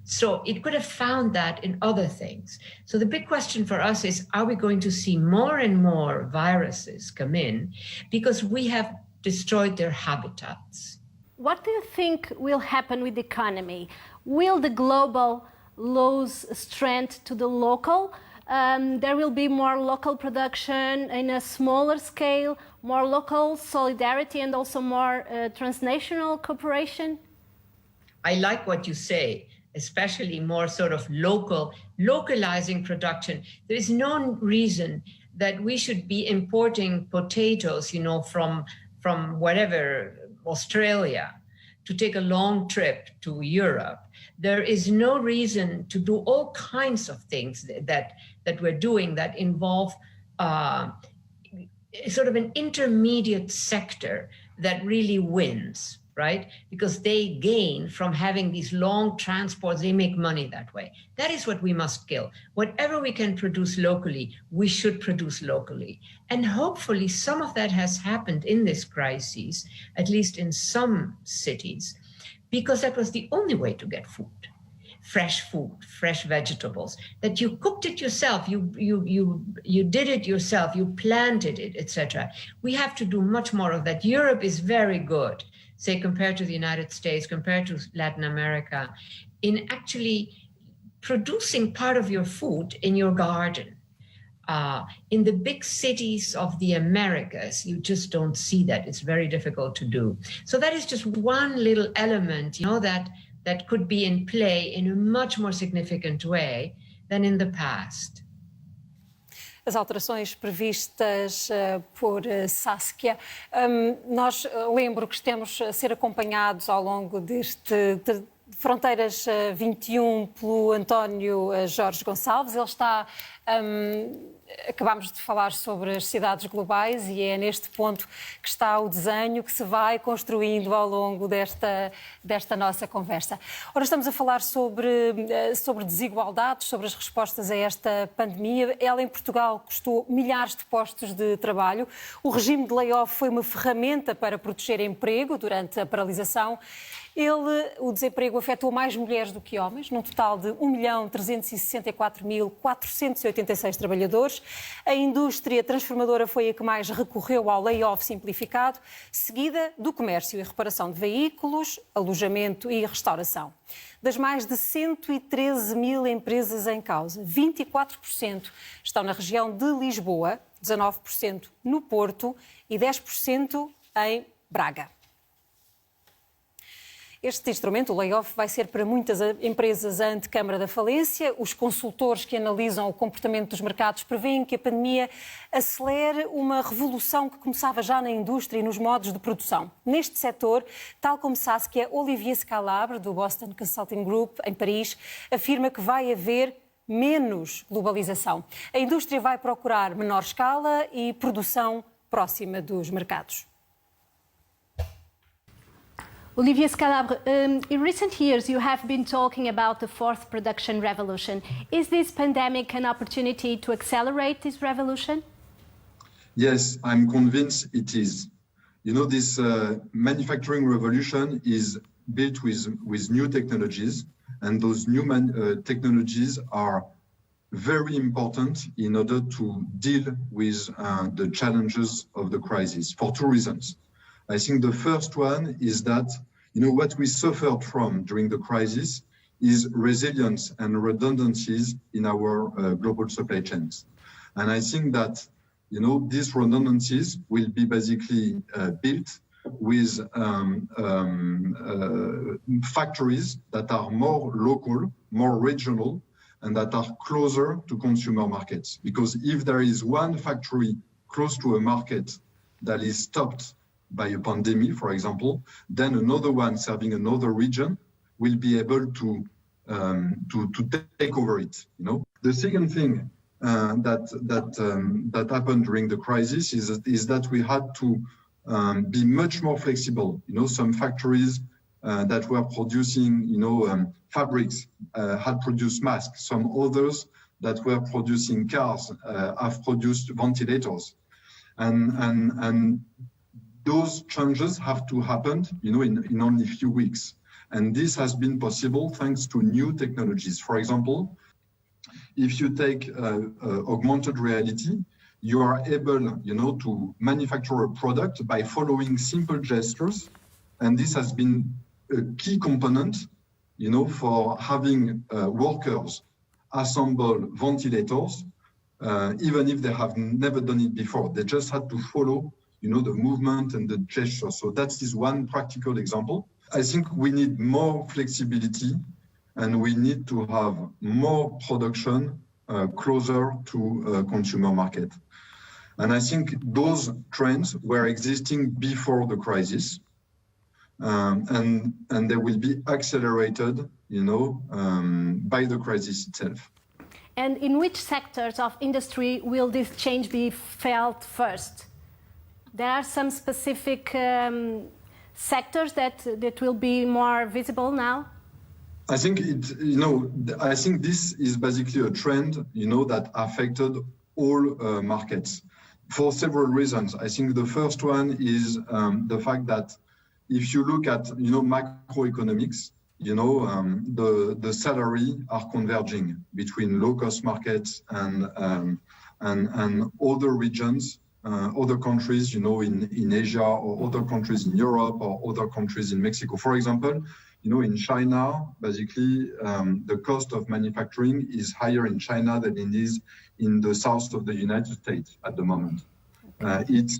So it could have found that in other things. So the big question for us is, are we going to see more and more viruses come in because we have destroyed their habitats? What do you think will happen with the economy? Will the global lose strength to the local? There will be more local production in a smaller scale, more local solidarity, and also more transnational cooperation? I like what you say, especially more sort of localizing production. There is no reason that we should be importing potatoes, from whatever, Australia, to take a long trip to Europe. There is no reason to do all kinds of things that we're doing that involve sort of an intermediate sector that really wins, right? Because they gain from having these long transports, they make money that way. That is what we must kill. Whatever we can produce locally, we should produce locally. And hopefully some of that has happened in this crisis, at least in some cities, because that was the only way to get food. fresh food, fresh vegetables, that you cooked it yourself, you did it yourself, you planted it, etc. We have to do much more of that. Europe is very good, say, compared to the United States, compared to Latin America, in actually producing part of your food in your garden. In the big cities of the Americas, you just don't see that. It's very difficult to do. So that is just one little element, that could be in play in a much more significant way than in the past. As alterações previstas por Saskia, nós lembro que estamos a ser acompanhados ao longo deste Fronteiras 21 pelo António Jorge Gonçalves. Ele está... acabámos de falar sobre as cidades globais e é neste ponto que está o desenho que se vai construindo ao longo desta nossa conversa. Ora, estamos a falar sobre desigualdades, sobre as respostas a esta pandemia. Ela em Portugal custou milhares de postos de trabalho. O regime de layoff foi uma ferramenta para proteger emprego durante a paralisação. O desemprego afetou mais mulheres do que homens, num total de 1.364.486 trabalhadores. A indústria transformadora foi a que mais recorreu ao layoff simplificado, seguida do comércio e reparação de veículos, alojamento e restauração. Das mais de 113 mil empresas em causa, 24% estão na região de Lisboa, 19% no Porto e 10% em Braga. Este instrumento, o layoff, vai ser para muitas empresas a antecâmara da falência. Os consultores que analisam o comportamento dos mercados prevêem que a pandemia acelere uma revolução que começava já na indústria e nos modos de produção. Neste setor, tal como Saskia, Olivier Scalabre, do Boston Consulting Group, em Paris, afirma que vai haver menos globalização. A indústria vai procurar menor escala e produção próxima dos mercados. Olivier Scalabre, in recent years you have been talking about the fourth production revolution. Is this pandemic an opportunity to accelerate this revolution? Yes, I'm convinced it is. This manufacturing revolution is built with new technologies, and those new technologies are very important in order to deal with the challenges of the crisis for two reasons. I think the first one is that, what we suffered from during the crisis is resilience and redundancies in our global supply chains. And I think that, these redundancies will be basically built with factories that are more local, more regional, and that are closer to consumer markets. Because if there is one factory close to a market that is stopped by a pandemic, for example, then another one serving another region will be able to take over it. The second thing that happened during the crisis is that we had to be much more flexible. Some factories that were producing, fabrics had produced masks. Some others that were producing cars have produced ventilators, and those changes have to happen, in only a few weeks. And this has been possible thanks to new technologies. For example, if you take augmented reality, you are able, to manufacture a product by following simple gestures. And this has been a key component, for having workers assemble ventilators, even if they have never done it before. They just had to follow the movement and the gesture. So that is one practical example. I think we need more flexibility and we need to have more production closer to consumer market. And I think those trends were existing before the crisis, and they will be accelerated, by the crisis itself. And in which sectors of industry will this change be felt first? There are some specific sectors that will be more visible now? I think I think this is basically a trend, that affected all markets for several reasons. I think the first one is the fact that if you look at, macroeconomics, the salary are converging between low-cost markets and other regions, other countries, in Asia or other countries in Europe or other countries in Mexico. For example, in China, basically, the cost of manufacturing is higher in China than it is in the south of the United States at the moment. It's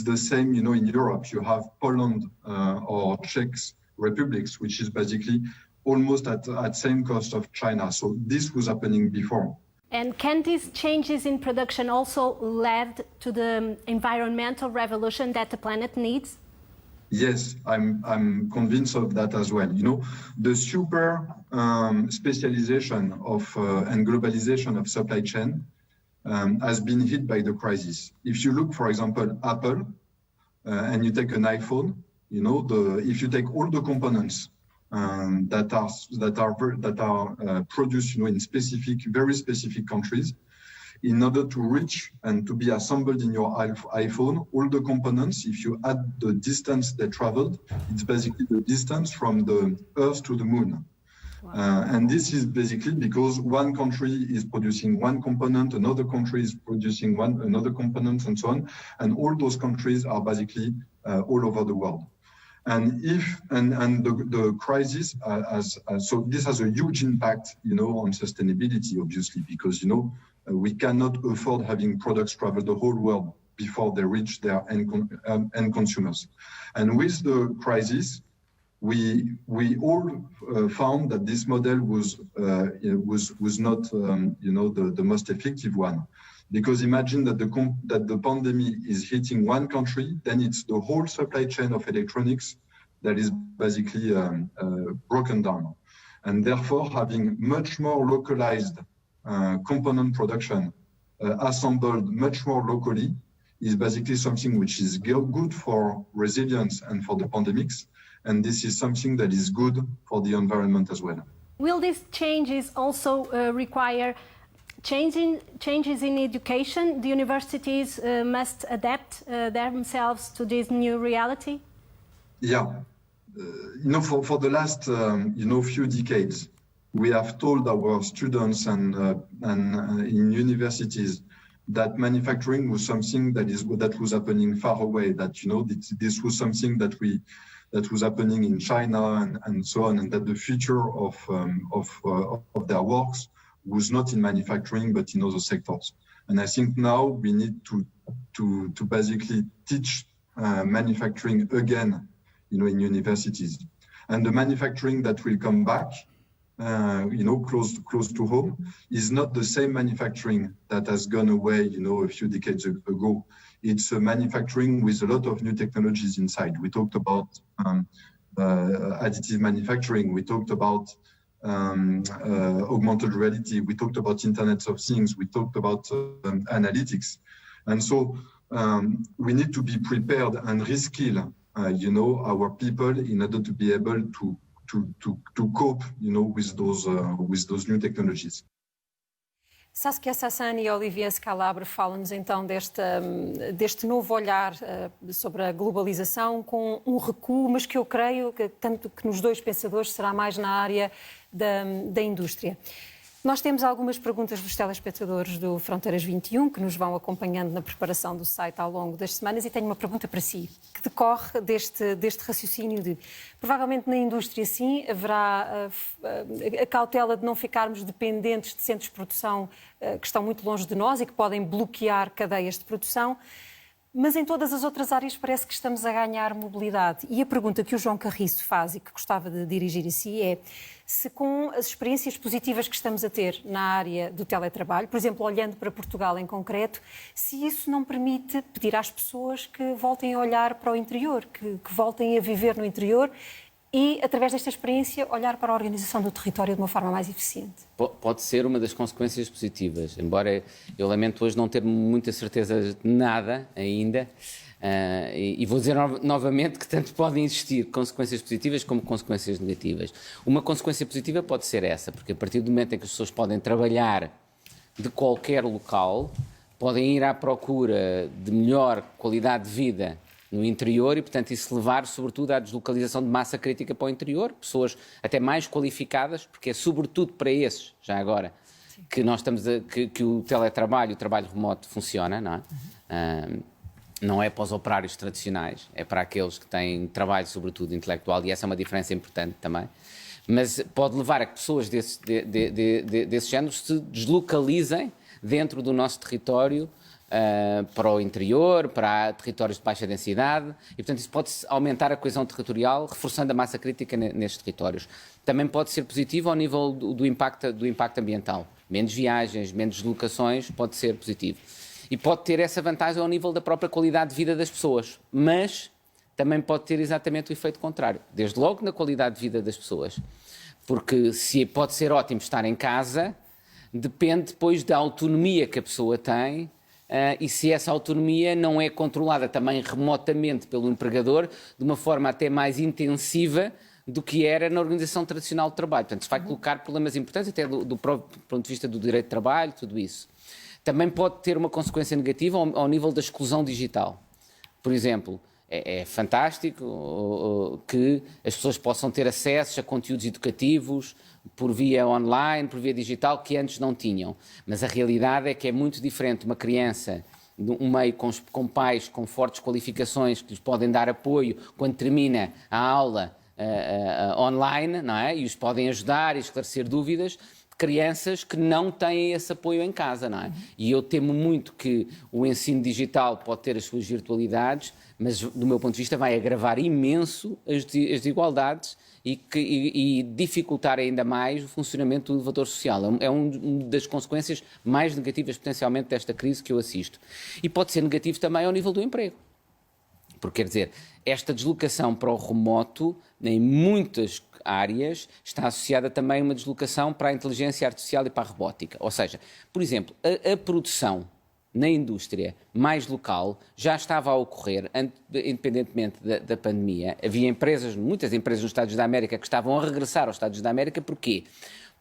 the same, in Europe. You have Poland or Czech republics, which is basically almost at same cost of China. So this was happening before. And can these changes in production also lead to the environmental revolution that the planet needs? Yes, I'm convinced of that as well. The super specialization of and globalization of supply chain has been hit by the crisis. If you look, for example, Apple, and you take an iPhone, if you take all the components that are produced, in very specific countries, in order to reach and to be assembled in your iPhone, all the components, if you add the distance they traveled, it's basically the distance from the Earth to the Moon. Wow. And this is basically because one country is producing one component, another country is producing another component, and so on. And all those countries are basically all over the world. And the crisis so this has a huge impact, on sustainability, obviously, because we cannot afford having products travel the whole world before they reach their end consumers. And with the crisis, we all found that this model was not the most effective one. Because imagine that the pandemic is hitting one country, then it's the whole supply chain of electronics that is basically broken down. And therefore, having much more localized component production assembled much more locally is basically something which is good for resilience and for the pandemics. And this is something that is good for the environment as well. Will these changes also require changes in education? The universities must adapt themselves to this new reality? Yeah. For the last few decades, we have told our students and in universities that manufacturing was something that was happening far away, that this was something that was happening in China and so on, and that the future of their works was not in manufacturing but in other sectors. And I think now we need to basically teach manufacturing again, in universities. And the manufacturing that will come back, close to home, is not the same manufacturing that has gone away, a few decades ago. It's a manufacturing with a lot of new technologies inside. We talked about additive manufacturing. We talked about augmented reality. We talked about Internet of Things. We talked about analytics. And so we need to be prepared and reskill, our people in order to be able to cope, with those new technologies. Saskia Sassane e Olivier Scalabro falam-nos então deste novo olhar sobre a globalização com um recuo, mas que eu creio que tanto que nos dois pensadores será mais na área da indústria. Nós temos algumas perguntas dos telespectadores do Fronteiras 21 que nos vão acompanhando na preparação do site ao longo das semanas e tenho uma pergunta para si, que decorre deste raciocínio de, provavelmente na indústria sim, haverá a cautela de não ficarmos dependentes de centros de produção que estão muito longe de nós e que podem bloquear cadeias de produção, mas em todas as outras áreas parece que estamos a ganhar mobilidade. E a pergunta que o João Carriço faz e que gostava de dirigir a si é se com as experiências positivas que estamos a ter na área do teletrabalho, por exemplo, olhando para Portugal em concreto, se isso não permite pedir às pessoas que voltem a olhar para o interior, que voltem a viver no interior e, através desta experiência, olhar para a organização do território de uma forma mais eficiente. Pode ser uma das consequências positivas, embora eu lamento hoje não ter muita certeza de nada ainda, e vou dizer novamente que tanto podem existir consequências positivas como consequências negativas. Uma consequência positiva pode ser essa, porque a partir do momento em que as pessoas podem trabalhar de qualquer local, podem ir à procura de melhor qualidade de vida no interior e, portanto, isso levar, sobretudo, à deslocalização de massa crítica para o interior, pessoas até mais qualificadas, porque é sobretudo para esses, já agora, que nós que o teletrabalho, o trabalho remoto funciona, não é? Não é para os operários tradicionais, é para aqueles que têm trabalho, sobretudo, intelectual, e essa é uma diferença importante também. Mas pode levar a que pessoas desse género se deslocalizem dentro do nosso território para o interior, para territórios de baixa densidade, e, portanto, isso pode aumentar a coesão territorial, reforçando a massa crítica nestes territórios. Também pode ser positivo ao nível do impacto ambiental. Menos viagens, menos deslocações, pode ser positivo. E pode ter essa vantagem ao nível da própria qualidade de vida das pessoas, mas também pode ter exatamente o efeito contrário. Desde logo na qualidade de vida das pessoas, porque se pode ser ótimo estar em casa, depende depois da autonomia que a pessoa tem, e se essa autonomia não é controlada também remotamente pelo empregador, de uma forma até mais intensiva do que era na organização tradicional de trabalho. Portanto, isso vai colocar problemas importantes, até do próprio ponto de vista do direito de trabalho, tudo isso. Também pode ter uma consequência negativa ao nível da exclusão digital. Por exemplo, é fantástico que as pessoas possam ter acesso a conteúdos educativos por via online, por via digital, que antes não tinham. Mas a realidade é que é muito diferente uma criança um meio com pais com fortes qualificações que lhes podem dar apoio quando termina a aula online, não é? E os podem ajudar e esclarecer dúvidas, crianças que não têm esse apoio em casa, não é? E eu temo muito que o ensino digital pode ter as suas virtualidades, mas do meu ponto de vista vai agravar imenso as desigualdades e dificultar ainda mais o funcionamento do elevador social. É uma das consequências mais negativas potencialmente desta crise que eu assisto. E pode ser negativo também ao nível do emprego. Porque, quer dizer, esta deslocação para o remoto, em muitas áreas, está associada também a uma deslocação para a inteligência artificial e para a robótica. Ou seja, por exemplo, a produção na indústria mais local já estava a ocorrer, independentemente da pandemia. Havia muitas empresas nos Estados da América que estavam a regressar aos Estados da América. Porquê?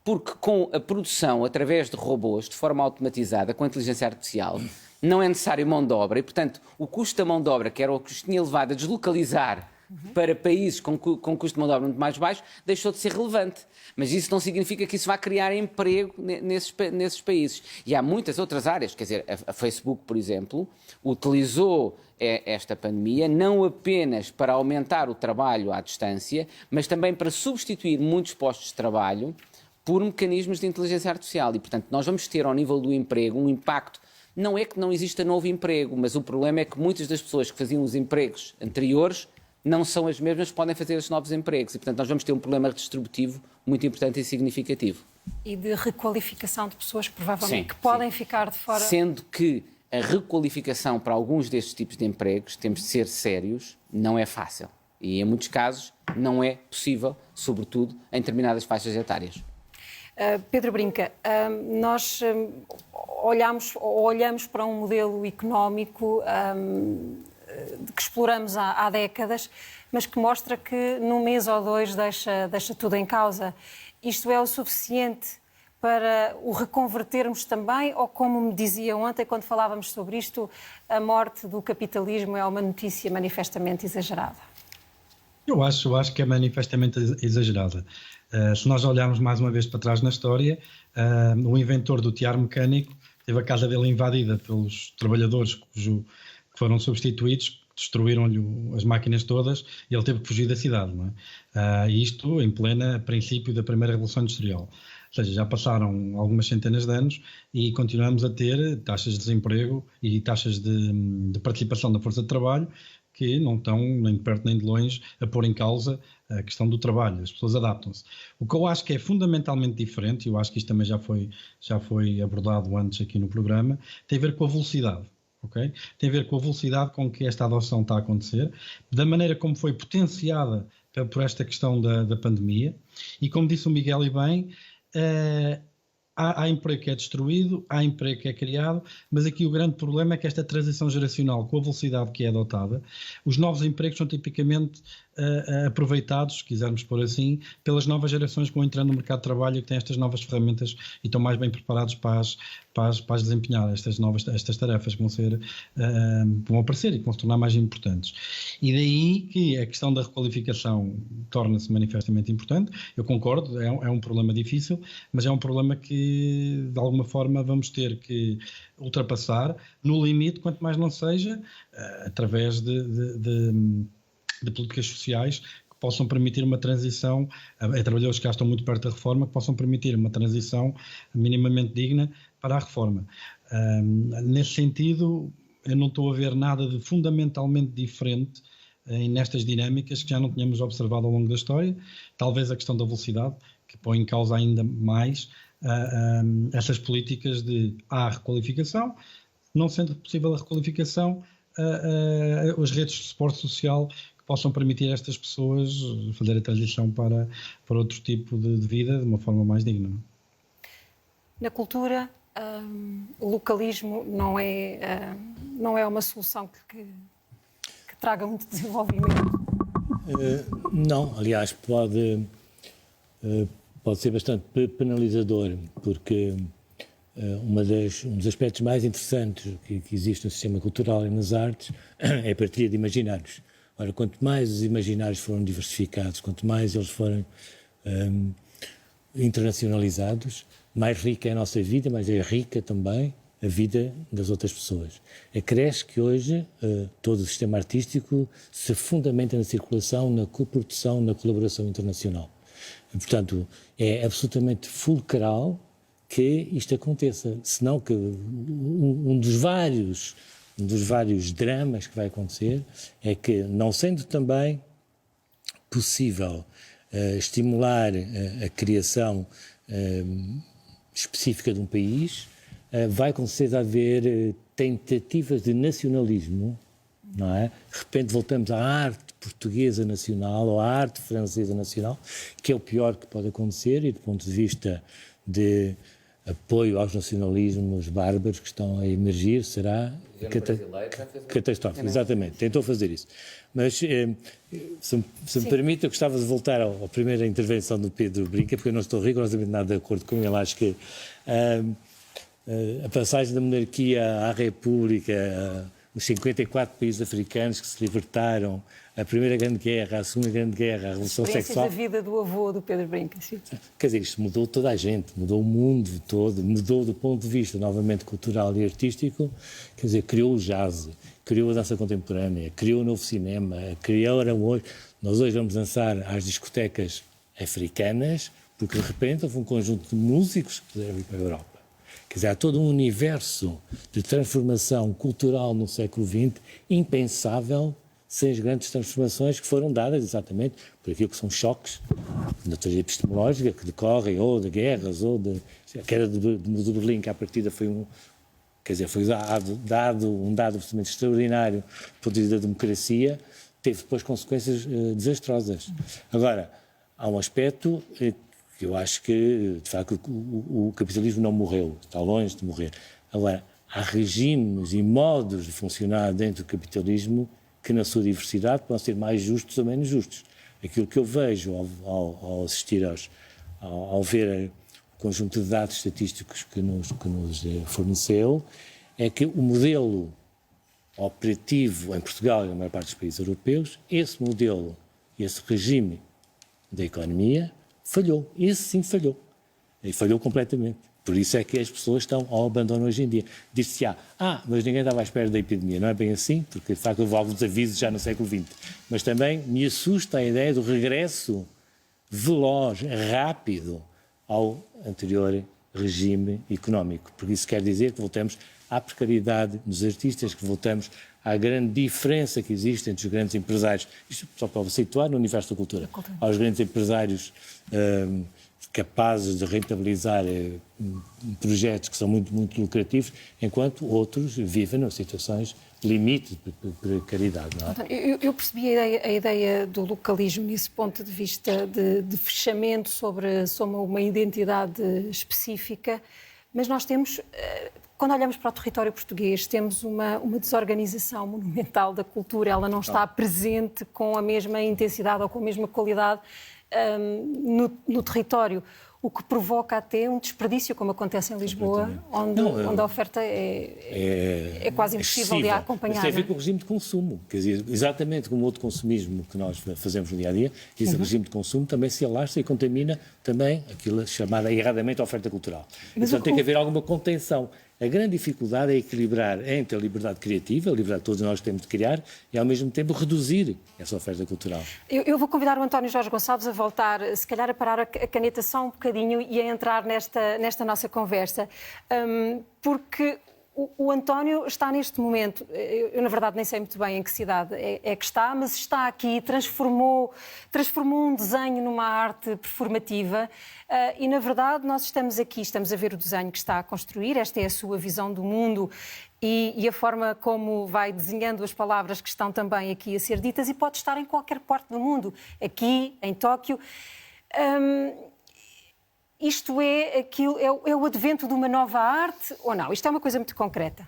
Porque com a produção através de robôs, de forma automatizada, com a inteligência artificial, não é necessário mão de obra e, portanto, o custo da mão de obra, que era o que os tinha levado a deslocalizar para países com custo de mão de obra muito mais baixo, deixou de ser relevante. Mas isso não significa que isso vá criar emprego nesses países. E há muitas outras áreas, quer dizer, a Facebook, por exemplo, utilizou esta pandemia não apenas para aumentar o trabalho à distância, mas também para substituir muitos postos de trabalho por mecanismos de inteligência artificial. E, portanto, nós vamos ter ao nível do emprego um impacto. Não é que não exista novo emprego, mas o problema é que muitas das pessoas que faziam os empregos anteriores não são as mesmas que podem fazer esses novos empregos. E, portanto, nós vamos ter um problema redistributivo muito importante e significativo. E de requalificação de pessoas, provavelmente, que podem ficar de fora. Sendo que a requalificação para alguns destes tipos de empregos, temos de ser sérios, não é fácil. E, em muitos casos, não é possível, sobretudo em determinadas faixas etárias. Pedro Brinca, nós olhamos para um modelo económico que exploramos há décadas, mas que mostra que num mês ou dois deixa tudo em causa. Isto é o suficiente para o reconvertermos também, ou como me dizia ontem, quando falávamos sobre isto, a morte do capitalismo é uma notícia manifestamente exagerada? Eu acho que é manifestamente exagerada. Se nós olharmos mais uma vez para trás na história, o inventor do tear mecânico teve a casa dele invadida pelos trabalhadores que foram substituídos, destruíram-lhe as máquinas todas e ele teve que fugir da cidade, não é? Isto em pleno princípio da primeira Revolução Industrial. Ou seja, já passaram algumas centenas de anos e continuamos a ter taxas de desemprego e taxas de participação da força de trabalho que não estão nem de perto nem de longe a pôr em causa a questão do trabalho. As pessoas adaptam-se. O que eu acho que é fundamentalmente diferente, e eu acho que isto também já foi abordado antes aqui no programa, tem a ver com a velocidade. Okay? Tem a ver com a velocidade com que esta adoção está a acontecer, da maneira como foi potenciada por esta questão da pandemia, e como disse o Miguel e bem, há emprego que é destruído, há emprego que é criado, mas aqui o grande problema é que esta transição geracional, com a velocidade que é adotada, os novos empregos são tipicamente aproveitados, se quisermos pôr assim, pelas novas gerações que vão entrando no mercado de trabalho e que têm estas novas ferramentas e estão mais bem preparados para as desempenhar, estas tarefas que vão aparecer e que vão se tornar mais importantes. E daí que a questão da requalificação torna-se manifestamente importante. Eu concordo, é um problema difícil, mas é um problema que de alguma forma vamos ter que ultrapassar, no limite, quanto mais não seja, através de políticas sociais que possam permitir uma transição, a trabalhadores que já estão muito perto da reforma, que possam permitir uma transição minimamente digna para a reforma. Nesse sentido, eu não estou a ver nada de fundamentalmente diferente nestas dinâmicas que já não tínhamos observado ao longo da história. Talvez a questão da velocidade, que põe em causa ainda mais essas políticas de requalificação, não sendo possível a requalificação, as redes de suporte social que possam permitir a estas pessoas fazer a transição para outro tipo de vida de uma forma mais digna. Na cultura, o localismo não é uma solução que traga muito desenvolvimento? Não, aliás, pode ser bastante penalizador, porque um dos aspectos mais interessantes que existe no sistema cultural e nas artes é a partilha de imaginários. Ora, quanto mais os imaginários forem diversificados, quanto mais eles forem internacionalizados, mais rica é a nossa vida, mais é rica também a vida das outras pessoas. Acresce que hoje todo o sistema artístico se fundamenta na circulação, na coprodução, na colaboração internacional. Portanto, é absolutamente fulcral que isto aconteça, senão que um dos vários dramas que vai acontecer é que, não sendo também possível estimular a criação específica de um país, vai com certeza haver tentativas de nacionalismo, não é? De repente voltamos à arte portuguesa nacional ou à arte francesa nacional, que é o pior que pode acontecer, e do ponto de vista de apoio aos nacionalismos bárbaros que estão a emergir, será catastrófico. Exatamente, tentou fazer isso. Mas, se me permite, eu gostava de voltar à primeira intervenção do Pedro Brinca, porque eu não estou rigorosamente nada de acordo com ele. Acho que a passagem da monarquia à república, os 54 países africanos que se libertaram, a Primeira Grande Guerra, a Segunda Grande Guerra, a Revolução Sexual... da vida do avô do Pedro Brinca, sim. Quer dizer, isto mudou toda a gente, mudou o mundo todo, mudou do ponto de vista novamente cultural e artístico, quer dizer, criou o jazz, criou a dança contemporânea, criou o novo cinema, nós hoje vamos dançar às discotecas africanas, porque de repente houve um conjunto de músicos que puderam ir para a Europa. Quer dizer, há todo um universo de transformação cultural no século XX impensável sem as grandes transformações que foram dadas exatamente por aquilo que são choques de natureza epistemológica que decorrem ou de guerras ou de... A queda do Berlim, que à partida foi foi dado um dado absolutamente extraordinário do ponto de vista da democracia, teve depois consequências desastrosas. Agora, há um aspecto que eu acho que, de facto, o capitalismo não morreu, está longe de morrer. Agora, há regimes e modos de funcionar dentro do capitalismo que, na sua diversidade, podem ser mais justos ou menos justos. Aquilo que eu vejo ao assistir ao ver o conjunto de dados estatísticos que nos forneceu, é que o modelo operativo em Portugal e na maior parte dos países europeus, esse modelo, esse regime da economia, falhou. Esse sim falhou. E falhou completamente. Por isso é que as pessoas estão ao abandono hoje em dia. Diz-se, mas ninguém estava à espera da epidemia. Não é bem assim, porque de facto houve alguns avisos já no século XX. Mas também me assusta a ideia do regresso veloz, rápido, ao anterior regime económico. Porque isso quer dizer que voltamos à precariedade dos artistas, que voltamos à grande diferença que existe entre os grandes empresários. Isto só para situar no universo da cultura. Aos grandes empresários capazes de rentabilizar projetos que são muito, muito lucrativos, enquanto outros vivem em situações de limite de precariedade. Não é? Eu percebi a ideia do localismo nesse ponto de vista de fechamento sobre uma identidade específica, Mas nós temos, quando olhamos para o território português, temos uma desorganização monumental da cultura. Ela não está presente com a mesma intensidade ou com a mesma qualidade no território, o que provoca até um desperdício, como acontece em Lisboa, onde a oferta é quase impossível de acompanhar. Isso tem a ver com o regime de consumo. Quer dizer, exatamente como o outro consumismo que nós fazemos no dia-a-dia, esse regime de consumo também se alastra e contamina também aquilo chamada erradamente oferta cultural. Então tem que haver alguma contenção. A grande dificuldade é equilibrar entre a liberdade criativa, a liberdade que todos nós temos de criar, e ao mesmo tempo reduzir essa oferta cultural. Eu vou convidar o António Jorge Gonçalves a voltar, se calhar a parar a caneta só um bocadinho e a entrar nesta nossa conversa, porque o António está neste momento, eu na verdade nem sei muito bem em que cidade é que está, mas está aqui, transformou um desenho numa arte performativa e na verdade nós estamos aqui, estamos a ver o desenho que está a construir, esta é a sua visão do mundo e a forma como vai desenhando as palavras que estão também aqui a ser ditas e pode estar em qualquer parte do mundo, aqui, em Tóquio. Isto é o advento de uma nova arte ou não? Isto é uma coisa muito concreta.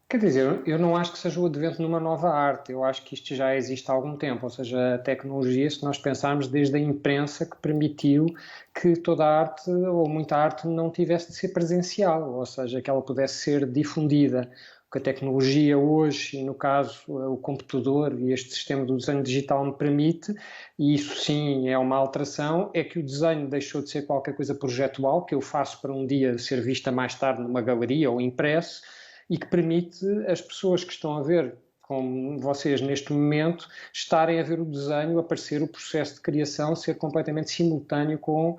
Quer dizer, eu não acho que seja o advento de uma nova arte. Eu acho que isto já existe há algum tempo. Ou seja, a tecnologia, se nós pensarmos desde a imprensa que permitiu que toda a arte ou muita arte não tivesse de ser presencial. Ou seja, que ela pudesse ser difundida. Que a tecnologia hoje, e no caso o computador e este sistema do desenho digital me permite, e isso sim é uma alteração, é que o desenho deixou de ser qualquer coisa projetual, que eu faço para um dia ser vista mais tarde numa galeria ou impresso, e que permite as pessoas que estão a ver, como vocês neste momento, estarem a ver o desenho, aparecer o processo de criação, ser completamente simultâneo com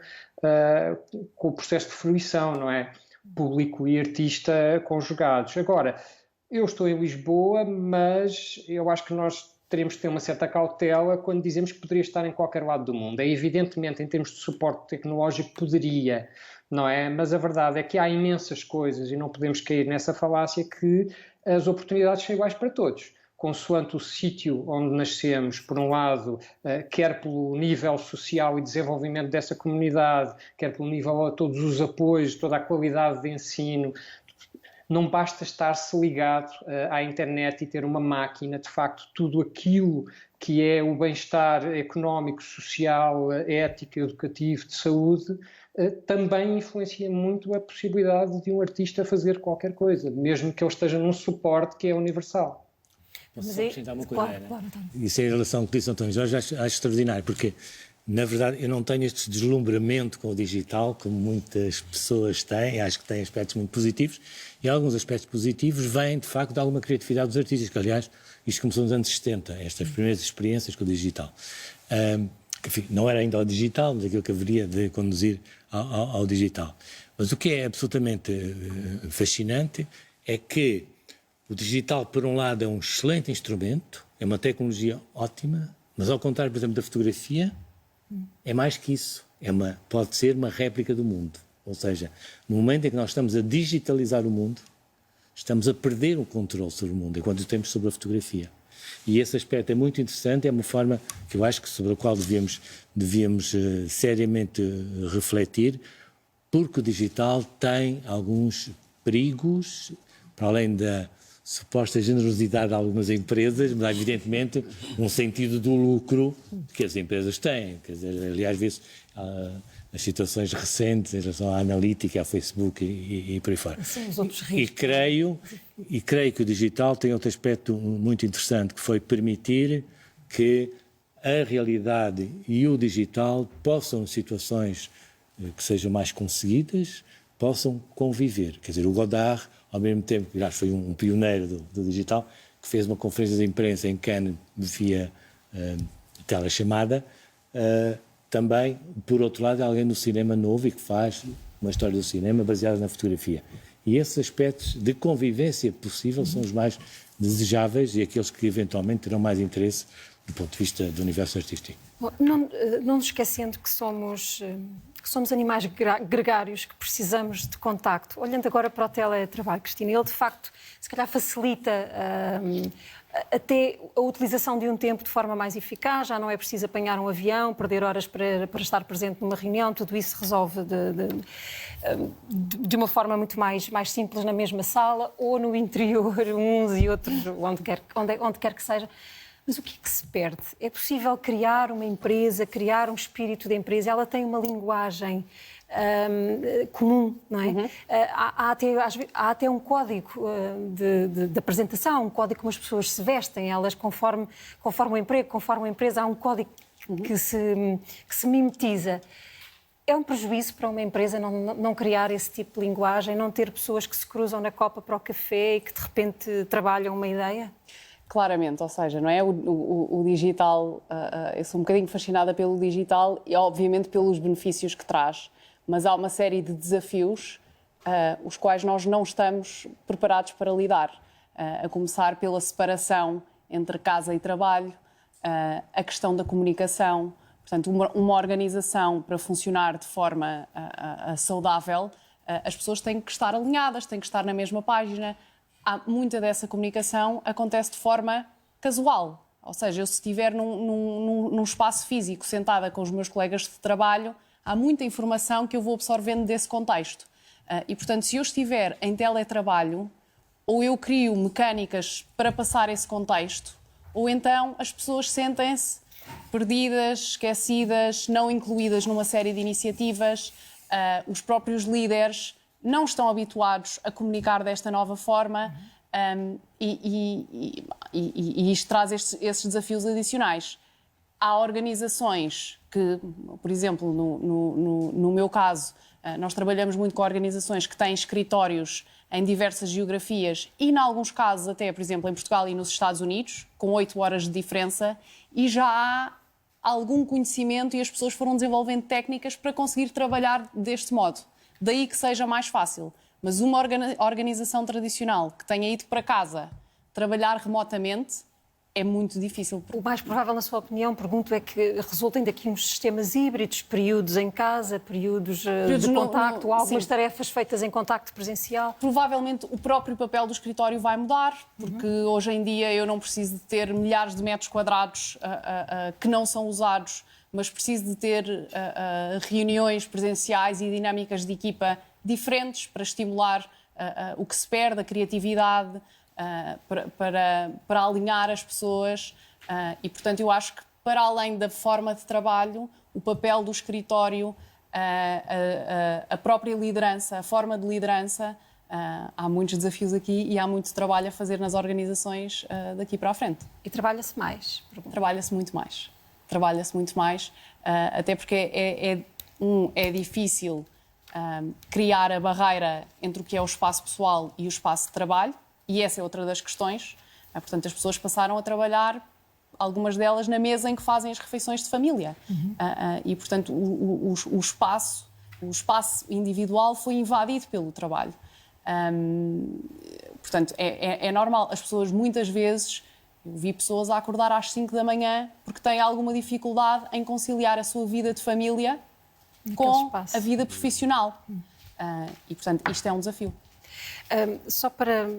o processo de fruição, não é? Público e artista conjugados. Agora, eu estou em Lisboa, mas eu acho que nós teremos de ter uma certa cautela quando dizemos que poderia estar em qualquer lado do mundo. É evidentemente, em termos de suporte tecnológico, poderia, não é? Mas a verdade é que há imensas coisas e não podemos cair nessa falácia que as oportunidades são iguais para todos. Consoante o sítio onde nascemos, por um lado, quer pelo nível social e desenvolvimento dessa comunidade, quer pelo nível a todos os apoios, toda a qualidade de ensino. Não basta estar-se ligado à internet e ter uma máquina, de facto, tudo aquilo que é o bem-estar económico, social, ético, educativo, de saúde, também influencia muito a possibilidade de um artista fazer qualquer coisa, mesmo que ele esteja num suporte que é universal. Posso só acrescentar uma coisa? Claro. Isso em relação ao que disse António Jorge, acho extraordinário, porque, na verdade, eu não tenho este deslumbramento com o digital, como muitas pessoas têm, acho que tem aspectos muito positivos, e alguns aspectos positivos vêm, de facto, de alguma criatividade dos artistas, que, aliás, isto começou nos anos 70, estas primeiras experiências com o digital. Enfim, não era ainda o digital, mas aquilo que haveria de conduzir ao digital. Mas o que é absolutamente fascinante é que o digital, por um lado, é um excelente instrumento, é uma tecnologia ótima, mas ao contrário, por exemplo, da fotografia, é mais que isso. Pode ser uma réplica do mundo. Ou seja, no momento em que nós estamos a digitalizar o mundo, estamos a perder o controle sobre o mundo, enquanto temos sobre a fotografia. E esse aspecto é muito interessante, é uma forma que eu acho que sobre a qual devíamos seriamente refletir, porque o digital tem alguns perigos, para além da suposta generosidade de algumas empresas, mas há evidentemente um sentido do lucro que as empresas têm. Quer dizer, aliás, vê-se as situações recentes em relação à analítica, ao Facebook e por aí fora. Sim, os outros riscos. E creio que o digital tem outro aspecto muito interessante, que foi permitir que a realidade e o digital possam, em situações que sejam mais conseguidas, possam conviver. Quer dizer, o Godard, ao mesmo tempo que foi um pioneiro do digital, que fez uma conferência de imprensa em Cannes via telechamada, também, por outro lado, é alguém do cinema novo e que faz uma história do cinema baseada na fotografia. E esses aspectos de convivência possível são os mais desejáveis e aqueles que eventualmente terão mais interesse do ponto de vista do universo artístico. Bom, não nos esquecendo que somos que somos animais gregários, que precisamos de contacto. Olhando agora para o teletrabalho, Cristina, ele de facto, se calhar facilita até a utilização de um tempo de forma mais eficaz, já não é preciso apanhar um avião, perder horas para estar presente numa reunião, tudo isso se resolve de uma forma muito mais simples na mesma sala ou no interior, uns e outros, onde quer que seja. Mas o que é que se perde? É possível criar uma empresa, criar um espírito de empresa, ela tem uma linguagem comum, não é? Uhum. Há até um código de apresentação, um código como as pessoas se vestem, elas conforme o emprego, conforme a empresa, há um código que se mimetiza. É um prejuízo para uma empresa não criar esse tipo de linguagem, não ter pessoas que se cruzam na copa para o café e que de repente trabalham uma ideia? Claramente, ou seja, não é? O digital, eu sou um bocadinho fascinada pelo digital e obviamente pelos benefícios que traz, mas há uma série de desafios os quais nós não estamos preparados para lidar, a começar pela separação entre casa e trabalho, a questão da comunicação. Portanto, uma organização para funcionar de forma saudável, as pessoas têm que estar alinhadas, têm que estar na mesma página. Muita dessa comunicação acontece de forma casual. Ou seja, eu se estiver num espaço físico sentada com os meus colegas de trabalho, há muita informação que eu vou absorvendo desse contexto. E, portanto, se eu estiver em teletrabalho, ou eu crio mecânicas para passar esse contexto, ou então as pessoas sentem-se perdidas, esquecidas, não incluídas numa série de iniciativas, os próprios líderes não estão habituados a comunicar desta nova forma e isto traz esses desafios adicionais. Há organizações que, por exemplo, no meu caso, nós trabalhamos muito com organizações que têm escritórios em diversas geografias e, em alguns casos, até, por exemplo, em Portugal e nos Estados Unidos, com 8 horas de diferença, e já há algum conhecimento e as pessoas foram desenvolvendo técnicas para conseguir trabalhar deste modo. Daí que seja mais fácil. Mas uma organização tradicional que tenha ido para casa trabalhar remotamente é muito difícil. O mais provável, na sua opinião, pergunto, é que resultem daqui uns sistemas híbridos, períodos em casa, períodos de contacto, algumas sim. tarefas feitas em contacto presencial. Provavelmente o próprio papel do escritório vai mudar, porque hoje em dia eu não preciso de ter milhares de metros quadrados que não são usados, mas preciso de ter reuniões presenciais e dinâmicas de equipa diferentes para estimular o que se perde, a criatividade, para alinhar as pessoas. E, portanto, eu acho que, para além da forma de trabalho, o papel do escritório, a própria liderança, a forma de liderança, há muitos desafios aqui e há muito trabalho a fazer nas organizações daqui para a frente. E trabalha-se mais? Trabalha-se muito mais. Trabalha-se muito mais, até porque é difícil criar a barreira entre o que é o espaço pessoal e o espaço de trabalho, e essa é outra das questões. Portanto, as pessoas passaram a trabalhar, algumas delas, na mesa em que fazem as refeições de família. E, portanto, o espaço individual foi invadido pelo trabalho. Portanto, é normal. As pessoas, muitas vezes, eu vi pessoas a acordar às 5 da manhã porque têm alguma dificuldade em conciliar a sua vida de família com a vida profissional. E, portanto, isto é um desafio. Só para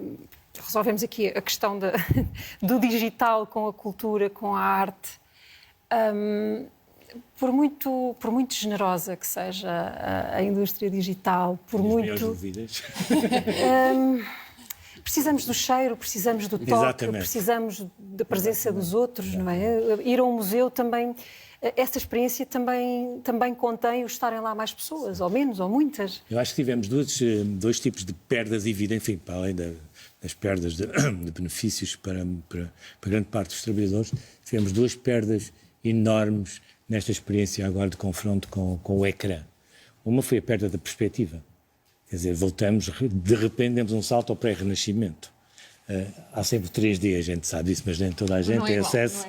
resolvermos aqui a questão do digital com a cultura, com a arte, por muito generosa que seja a indústria digial, por muito... dúvidas. Precisamos do cheiro, precisamos do toque, exatamente. Precisamos da presença dos outros, não é? Ir a um museu também, essa experiência também contém o estarem lá mais pessoas, ou menos, ou muitas. Eu acho que tivemos dois tipos de perdas evidentes, enfim, para além das perdas de benefícios para grande parte dos trabalhadores, tivemos duas perdas enormes nesta experiência agora de confronto com o ecrã. Uma foi a perda da perspectiva. Quer dizer, voltamos, de repente, demos um salto ao pré-renascimento. Há sempre 3D, a gente sabe disso, mas nem toda a gente tem acesso.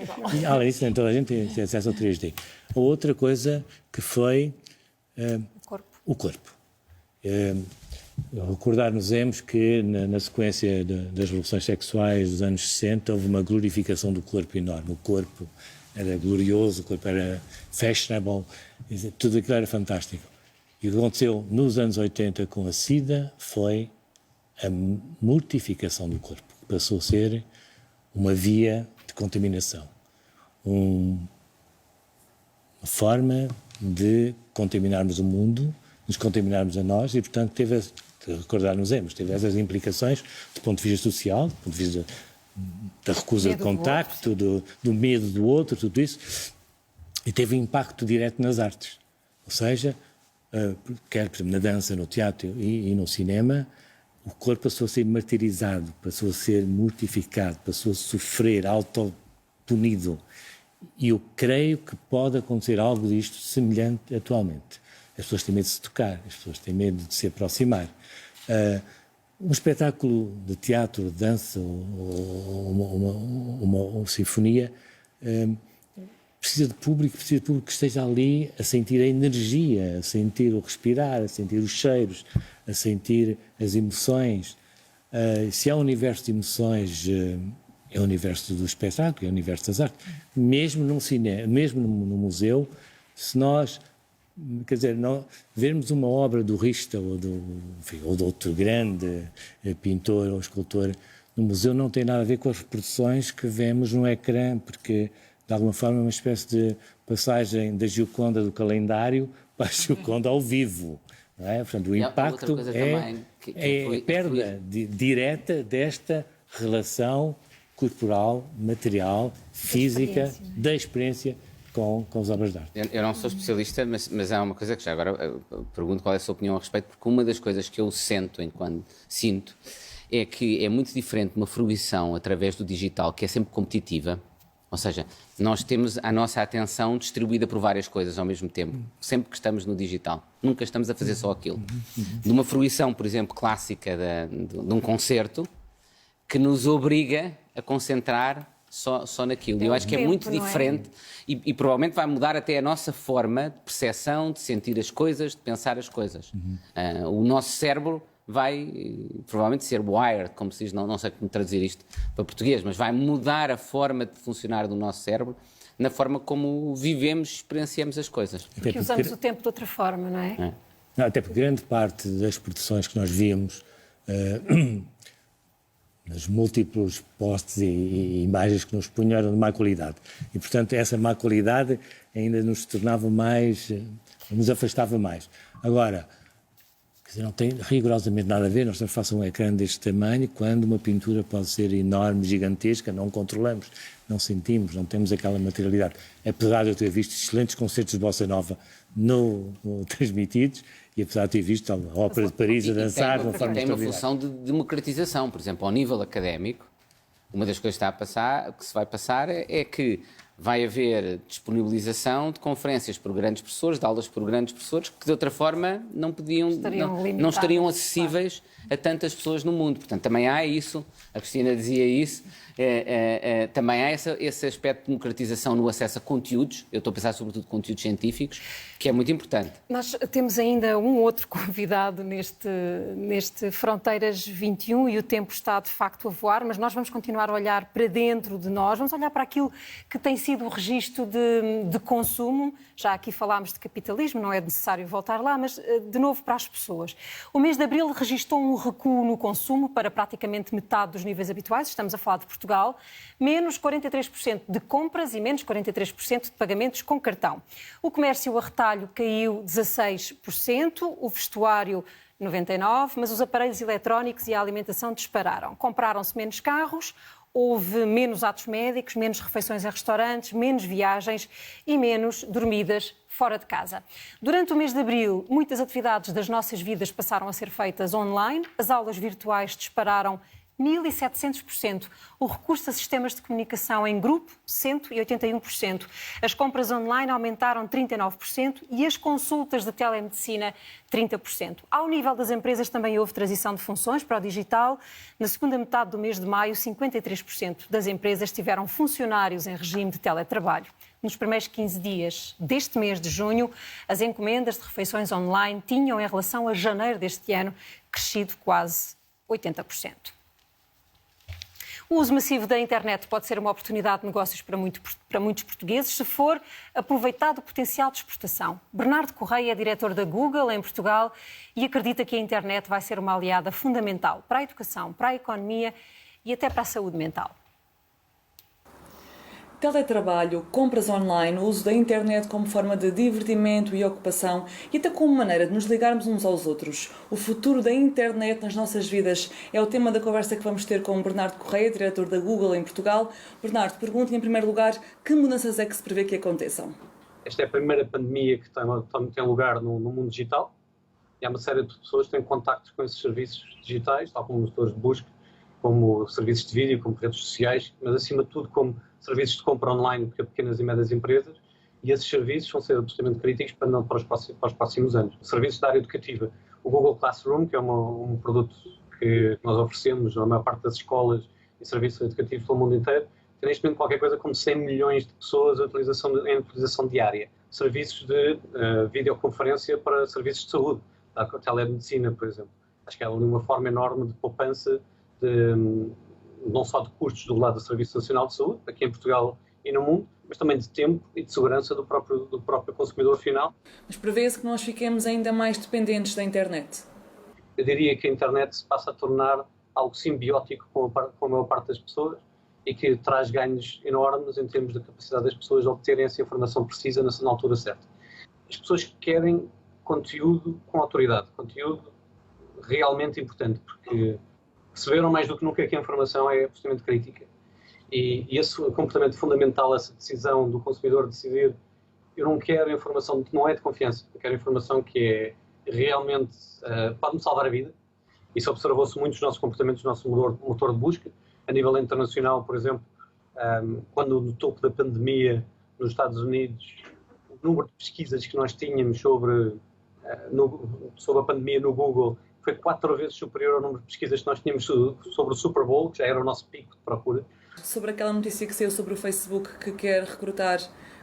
Além disso, nem toda a gente tem acesso ao 3D. A outra coisa que foi o corpo. Recordar-nos-emos que, na sequência das revoluções sexuais dos anos 60, houve uma glorificação do corpo enorme. O corpo era glorioso, o corpo era fashionable, tudo aquilo era fantástico. E o que aconteceu nos anos 80 com a SIDA foi a mortificação do corpo, que passou a ser uma via de contaminação, uma forma de contaminarmos o mundo, nos contaminarmos a nós e, portanto, teve essas implicações do ponto de vista social, do ponto de vista da recusa de contacto, do medo do outro, tudo isso, e teve impacto direto nas artes. Ou seja, quer, por exemplo, na dança, no teatro e no cinema, o corpo passou a ser martirizado, passou a ser mortificado, passou a sofrer, autopunido. E eu creio que pode acontecer algo disto semelhante atualmente. As pessoas têm medo de se tocar, as pessoas têm medo de se aproximar. Um espetáculo de teatro, de dança ou uma sinfonia precisa de público que esteja ali a sentir a energia, a sentir o respirar, a sentir os cheiros, a sentir as emoções. Se há um universo de emoções, é o universo do espetáculo, é o universo das artes. Mesmo num cinema, mesmo no museu, se nós, quer dizer, vermos uma obra do Richter ou de outro grande pintor ou escultor no museu não tem nada a ver com as reproduções que vemos no ecrã, porque de alguma forma é uma espécie de passagem da Gioconda do calendário para a Gioconda ao vivo. Não é? Portanto, o impacto é a perda direta desta relação corporal, material, física, da experiência com as obras de arte. Eu não sou especialista, mas há uma coisa que já agora pergunto qual é a sua opinião a respeito, porque uma das coisas que eu sinto é que é muito diferente uma fruição através do digital, que é sempre competitiva. Ou seja, nós temos a nossa atenção distribuída por várias coisas ao mesmo tempo, sempre que estamos no digital. Nunca estamos a fazer só aquilo. De uma fruição, por exemplo, clássica de um concerto, que nos obriga a concentrar só naquilo. E eu acho que é muito diferente e provavelmente vai mudar até a nossa forma de percepção, de sentir as coisas, de pensar as coisas. O nosso cérebro vai provavelmente ser wired, como se diz, não sei como traduzir isto para português, mas vai mudar a forma de funcionar do nosso cérebro na forma como vivemos, experienciamos as coisas. Porque usamos o tempo de outra forma, não é? Não, até porque grande parte das produções que nós víamos, nas múltiplos posts e imagens que nos punham eram de má qualidade. E, portanto, essa má qualidade ainda nos tornava mais, nos afastava mais. Agora, quer dizer, não tem rigorosamente nada a ver, nós estamos face a um ecrã deste tamanho, quando uma pintura pode ser enorme, gigantesca, não controlamos, não sentimos, não temos aquela materialidade. Apesar de eu ter visto excelentes concertos de bossa nova transmitidos, e apesar de ter visto a Ópera de Paris a dançar de uma forma extraordinária. Tem uma função de democratização, por exemplo, ao nível académico, uma das coisas que se vai passar é que vai haver disponibilização de conferências por grandes professores, de aulas por grandes professores, que de outra forma não estariam acessíveis a tantas pessoas no mundo. Portanto, também há isso, a Cristina dizia isso, também há esse aspecto de democratização no acesso a conteúdos, eu estou a pensar sobretudo conteúdos científicos, que é muito importante. Nós temos ainda um outro convidado neste Fronteiras 21 e o tempo está de facto a voar, mas nós vamos continuar a olhar para dentro de nós, vamos olhar para aquilo que tem sido o registro de consumo. Já aqui falámos de capitalismo, não é necessário voltar lá, mas de novo para as pessoas. O mês de abril registrou um recuo no consumo para praticamente metade dos níveis habituais, estamos a falar de Portugal, menos 43% de compras e menos 43% de pagamentos com cartão. O comércio a retalho caiu 16%, o vestuário 99%, mas os aparelhos eletrónicos e a alimentação dispararam. Compraram-se menos carros, houve menos atos médicos, menos refeições em restaurantes, menos viagens e menos dormidas fora de casa. Durante o mês de abril, muitas atividades das nossas vidas passaram a ser feitas online, as aulas virtuais dispararam 1.700%. O recurso a sistemas de comunicação em grupo, 181%. As compras online aumentaram 39% e as consultas de telemedicina, 30%. Ao nível das empresas também houve transição de funções para o digital. Na segunda metade do mês de maio, 53% das empresas tiveram funcionários em regime de teletrabalho. Nos primeiros 15 dias deste mês de junho, as encomendas de refeições online tinham, em relação a janeiro deste ano, crescido quase 80%. O uso massivo da internet pode ser uma oportunidade de negócios para muitos portugueses, se for aproveitado o potencial de exportação. Bernardo Correia é diretor da Google em Portugal e acredita que a internet vai ser uma aliada fundamental para a educação, para a economia e até para a saúde mental. Teletrabalho, compras online, o uso da internet como forma de divertimento e ocupação e até como maneira de nos ligarmos uns aos outros. O futuro da internet nas nossas vidas é o tema da conversa que vamos ter com Bernardo Correia, diretor da Google em Portugal. Bernardo, pergunto-lhe em primeiro lugar que mudanças é que se prevê que aconteçam? Esta é a primeira pandemia que tem lugar no mundo digital e há uma série de pessoas que têm contactos com esses serviços digitais, tal como motores de busca, como serviços de vídeo, como redes sociais, mas acima de tudo como serviços de compra online para pequenas e médias empresas, e esses serviços vão ser absolutamente críticos para os próximos anos. Serviços da área educativa. O Google Classroom, que é um produto que nós oferecemos na maior parte das escolas e serviços educativos pelo mundo inteiro, tem neste momento qualquer coisa como 100 milhões de pessoas em utilização diária. Serviços de videoconferência para serviços de saúde, da telemedicina, por exemplo. Acho que é uma forma enorme de poupança, não só de custos do lado do Serviço Nacional de Saúde, aqui em Portugal e no mundo, mas também de tempo e de segurança do próprio consumidor final. Mas prevê-se que nós fiquemos ainda mais dependentes da internet? Eu diria que a internet se passa a tornar algo simbiótico com a maior parte das pessoas e que traz ganhos enormes em termos da capacidade das pessoas de obterem essa informação precisa na altura certa. As pessoas querem conteúdo com autoridade, conteúdo realmente importante, porque perceberam mais do que nunca que a informação é absolutamente crítica. E esse comportamento fundamental, essa decisão do consumidor decidir, eu não quero informação que não é de confiança, eu quero informação que é realmente, pode-me salvar a vida. Isso observou-se muito nos nossos comportamentos, no nosso motor de busca. A nível internacional, por exemplo, quando no topo da pandemia nos Estados Unidos, o número de pesquisas que nós tínhamos sobre a pandemia no Google foi 4 vezes superior ao número de pesquisas que nós tínhamos sobre o Super Bowl, que já era o nosso pico de procura. Sobre aquela notícia que saiu sobre o Facebook que quer recrutar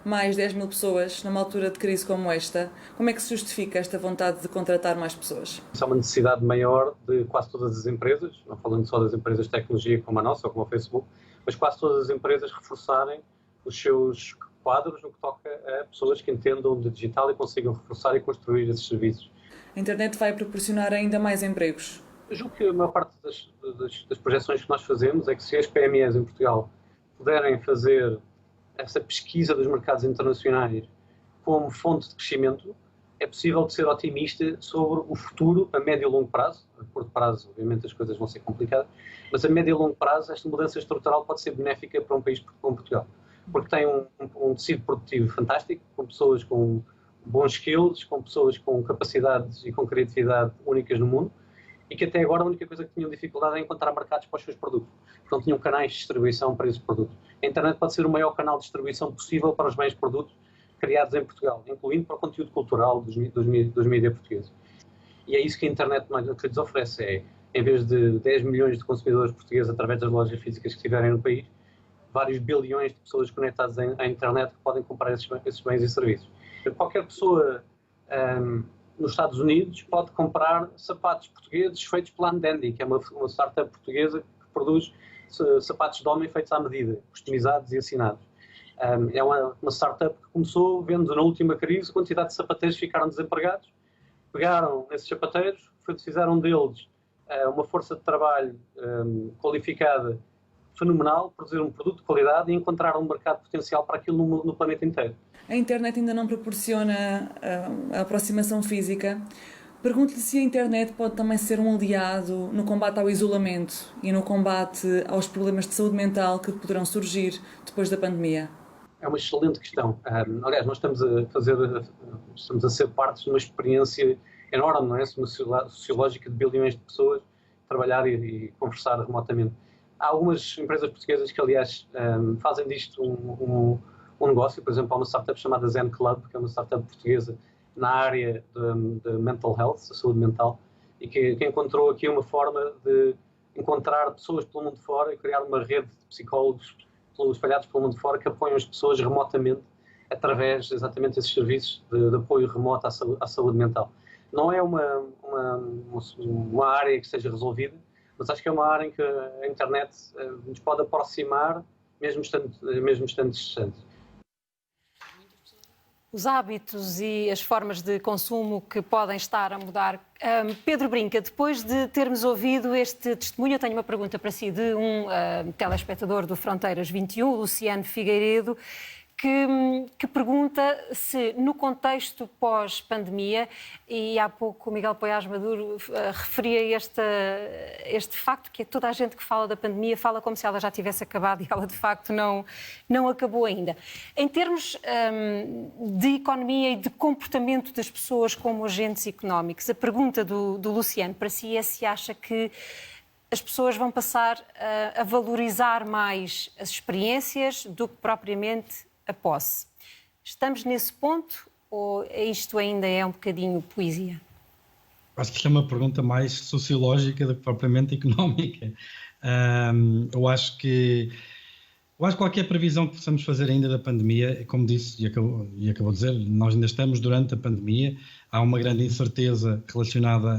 mais 10 mil pessoas numa altura de crise como esta, como é que se justifica esta vontade de contratar mais pessoas? Isso é uma necessidade maior de quase todas as empresas, não falando só das empresas de tecnologia como a nossa ou como o Facebook, mas quase todas as empresas reforçarem os seus quadros no que toca a pessoas que entendam de digital e consigam reforçar e construir esses serviços. A internet vai proporcionar ainda mais empregos? Eu julgo que a maior parte das projeções que nós fazemos é que se as PMEs em Portugal puderem fazer essa pesquisa dos mercados internacionais como fonte de crescimento, é possível de ser otimista sobre o futuro a médio e longo prazo. A curto prazo, obviamente, as coisas vão ser complicadas, mas a médio e longo prazo esta mudança estrutural pode ser benéfica para um país como Portugal, porque tem um tecido produtivo fantástico, com pessoas com bons skills, com pessoas com capacidades e com criatividade únicas no mundo, e que até agora a única coisa que tinham dificuldade é encontrar mercados para os seus produtos, porque não tinham canais de distribuição para esses produtos. A internet pode ser o maior canal de distribuição possível para os bens produtos criados em Portugal, incluindo para o conteúdo cultural dos mídias portugueses. E é isso que a internet lhes oferece, em vez de 10 milhões de consumidores portugueses através das lojas físicas que estiverem no país, vários bilhões de pessoas conectadas à internet que podem comprar esses bens e serviços. Qualquer pessoa nos Estados Unidos pode comprar sapatos portugueses feitos pela Andandy, que é uma startup portuguesa que produz sapatos de homem feitos à medida, customizados e assinados. É uma startup que começou vendo na última crise a quantidade de sapateiros que ficaram desempregados, pegaram nesses sapateiros, fizeram deles uma força de trabalho qualificada fenomenal, produziram um produto de qualidade e encontraram um mercado potencial para aquilo no planeta inteiro. A internet ainda não proporciona a aproximação física. Pergunto-lhe se a internet pode também ser um aliado no combate ao isolamento e no combate aos problemas de saúde mental que poderão surgir depois da pandemia. É uma excelente questão. Aliás, nós estamos a ser parte de uma experiência enorme, não é? Uma sociológica de bilhões de pessoas trabalhar e conversar remotamente. Há algumas empresas portuguesas que, aliás, fazem disto um negócio. Por exemplo, há uma startup chamada Zen Club, que é uma startup portuguesa na área de mental health, da saúde mental, e que encontrou aqui uma forma de encontrar pessoas pelo mundo fora e criar uma rede de psicólogos espalhados pelo mundo fora que apoiam as pessoas remotamente através exatamente desses serviços de apoio remoto à saúde mental. Não é uma área que seja resolvida, mas acho que é uma área em que a internet nos pode aproximar, mesmo estando distantes. Os hábitos e as formas de consumo que podem estar a mudar. Pedro Brinca, depois de termos ouvido este testemunho, eu tenho uma pergunta para si de um telespectador do Fronteiras 21, Luciano Figueiredo, que pergunta se, no contexto pós-pandemia, e há pouco o Miguel Poiás Maduro referia este facto, que é toda a gente que fala da pandemia fala como se ela já tivesse acabado e ela de facto não acabou ainda. Em termos de economia e de comportamento das pessoas como agentes económicos, a pergunta do Luciano para si é se acha que as pessoas vão passar a valorizar mais as experiências do que propriamente a posse. Estamos nesse ponto ou isto ainda é um bocadinho poesia? Acho que isto é uma pergunta mais sociológica do que propriamente económica. Eu acho que qualquer previsão que possamos fazer ainda da pandemia, como disse e acabou de dizer, nós ainda estamos durante a pandemia, há uma grande incerteza relacionada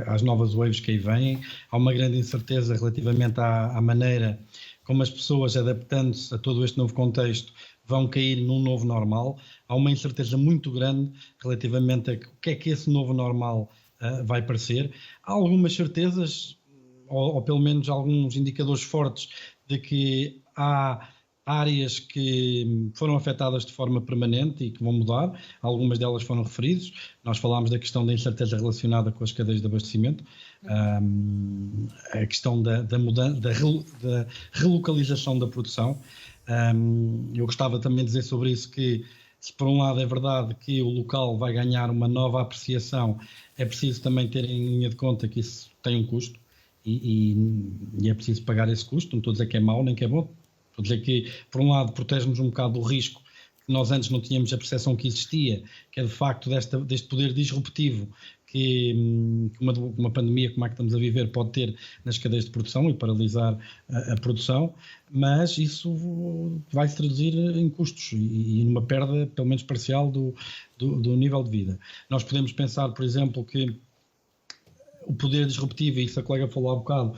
às novas waves que aí vêm, há uma grande incerteza relativamente à maneira como as pessoas, adaptando-se a todo este novo contexto, vão cair num novo normal. Há uma incerteza muito grande relativamente a o que é que esse novo normal vai parecer. Há algumas certezas, ou pelo menos alguns indicadores fortes, de que há áreas que foram afetadas de forma permanente e que vão mudar. Algumas delas foram referidas. Nós falámos da questão da incerteza relacionada com as cadeias de abastecimento, a questão da relocalização da produção. Eu gostava também de dizer sobre isso que, se por um lado é verdade que o local vai ganhar uma nova apreciação, é preciso também ter em linha de conta que isso tem um custo e é preciso pagar esse custo. Não estou a dizer que é mau nem que é bom, estou a dizer que, por um lado, protege-nos um bocado do risco que nós antes não tínhamos a percepção que existia, que é de facto deste poder disruptivo que uma pandemia como a que estamos a viver pode ter nas cadeias de produção e paralisar a produção, mas isso vai se traduzir em custos e numa perda, pelo menos parcial, do nível de vida. Nós podemos pensar, por exemplo, que o poder disruptivo, e isso a colega falou há bocado,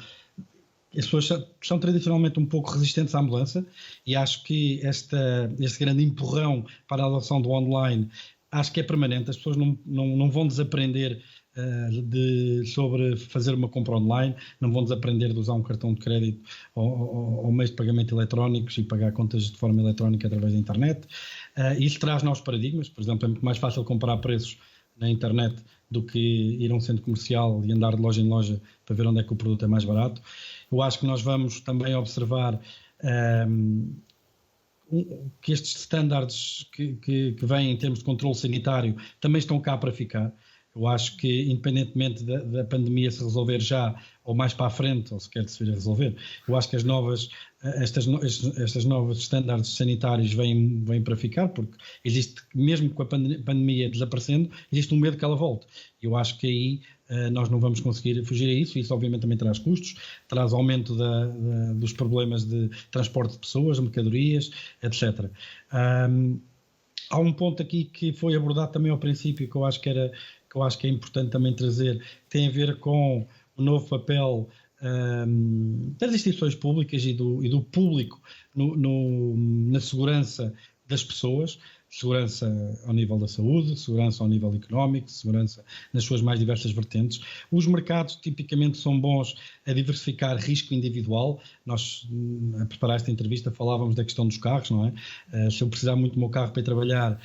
as pessoas são tradicionalmente um pouco resistentes à mudança e acho que este grande empurrão para a adoção do online acho que é permanente. As pessoas não vão desaprender sobre fazer uma compra online, não vão desaprender de usar um cartão de crédito ou meios de pagamento eletrónicos e pagar contas de forma eletrónica através da internet. Isso traz novos paradigmas. Por exemplo, é muito mais fácil comprar preços na internet do que ir a um centro comercial e andar de loja em loja para ver onde é que o produto é mais barato. Eu acho que nós vamos também observar que estes estándares que vêm em termos de controle sanitário também estão cá para ficar. Eu acho que, independentemente da pandemia se resolver já ou mais para a frente, ou se quer se vir a resolver, eu acho que estes novos estándares sanitários vêm para ficar, porque existe, mesmo com a pandemia desaparecendo, existe um medo que ela volte. Eu acho que aí nós não vamos conseguir fugir a isso. Isso obviamente também traz custos, traz aumento dos problemas de transporte de pessoas, mercadorias, etc. Há um ponto aqui que foi abordado também ao princípio, que eu acho que é importante também trazer, que tem a ver com o novo papel das instituições públicas e do público na segurança das pessoas, segurança ao nível da saúde, segurança ao nível económico, segurança nas suas mais diversas vertentes. Os mercados tipicamente são bons a diversificar risco individual. Nós, a preparar esta entrevista, falávamos da questão dos carros, não é? Se eu precisar muito do meu carro para ir trabalhar,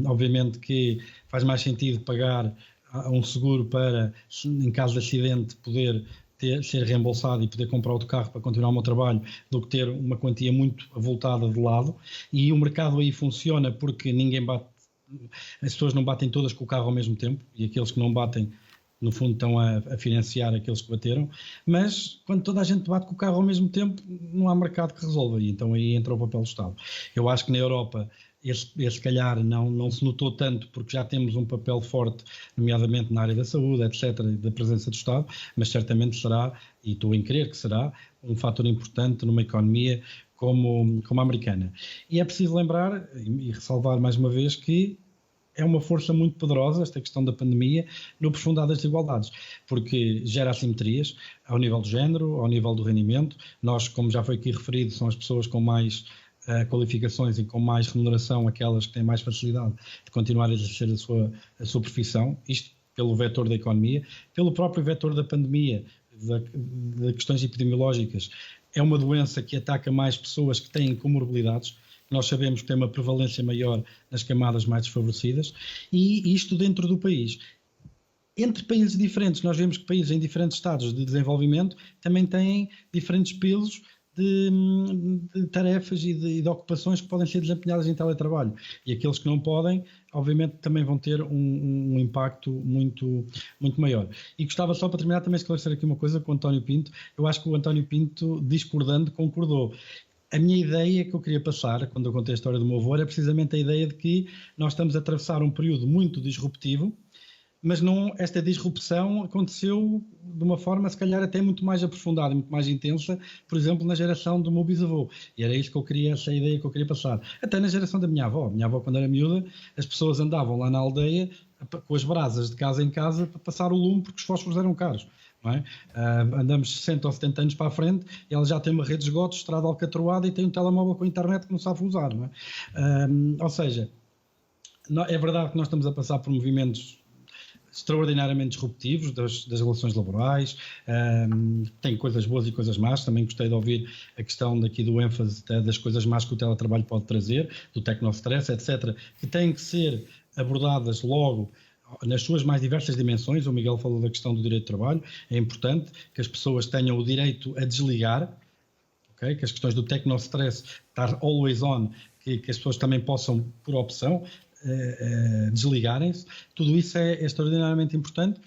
obviamente que faz mais sentido pagar um seguro para, em caso de acidente, poder ser reembolsado e poder comprar outro carro para continuar o meu trabalho, do que ter uma quantia muito avultada de lado. E o mercado aí funciona porque as pessoas não batem todas com o carro ao mesmo tempo, e aqueles que não batem, no fundo, estão a financiar aqueles que bateram. Mas quando toda a gente bate com o carro ao mesmo tempo, não há mercado que resolva, e então aí entra o papel do Estado. Eu acho que na Europa esse calhar não se notou tanto, porque já temos um papel forte, nomeadamente na área da saúde, etc., da presença do Estado, mas certamente será, e estou em crer que será, um fator importante numa economia como a americana. E é preciso lembrar e ressalvar mais uma vez que é uma força muito poderosa, esta questão da pandemia, no aprofundar das desigualdades, porque gera assimetrias ao nível do género, ao nível do rendimento. Nós, como já foi aqui referido, são as pessoas com mais qualificações e com mais remuneração, aquelas que têm mais facilidade de continuar a exercer a sua profissão, isto pelo vetor da economia, pelo próprio vetor da pandemia, de questões epidemiológicas. É uma doença que ataca mais pessoas que têm comorbilidades. Nós sabemos que tem uma prevalência maior nas camadas mais desfavorecidas, e isto dentro do país. Entre países diferentes, nós vemos que países em diferentes estados de desenvolvimento também têm diferentes pesos de tarefas e de ocupações que podem ser desempenhadas em teletrabalho. E aqueles que não podem, obviamente, também vão ter um impacto muito, muito maior. E gostava só, para terminar, também esclarecer aqui uma coisa com o António Pinto. Eu acho que o António Pinto, discordando, concordou. A minha ideia que eu queria passar, quando eu contei a história do meu avô, era precisamente a ideia de que nós estamos a atravessar um período muito disruptivo, mas esta disrupção aconteceu de uma forma, se calhar, até muito mais aprofundada, muito mais intensa, por exemplo, na geração do meu bisavô. E era isso que eu queria, essa ideia que eu queria passar. Até na geração da minha avó. A minha avó, quando era miúda, as pessoas andavam lá na aldeia com as brasas de casa em casa para passar o lume, porque os fósforos eram caros. Não é? Andamos 60 ou 70 anos para a frente e ela já tem uma rede de esgotos, estrada alcatroada e tem um telemóvel com a internet que não sabe usar. Não é? Ou seja, é verdade que nós estamos a passar por movimentos extraordinariamente disruptivos das relações laborais, tem coisas boas e coisas más. Também gostei de ouvir a questão daqui do ênfase das coisas más que o teletrabalho pode trazer, do tecnostress, etc., que têm que ser abordadas logo nas suas mais diversas dimensões. O Miguel falou da questão do direito de trabalho. É importante que as pessoas tenham o direito a desligar, okay? Que as questões do tecnostress, estar always on, que as pessoas também possam, por opção, desligarem-se. Tudo isso é extraordinariamente importante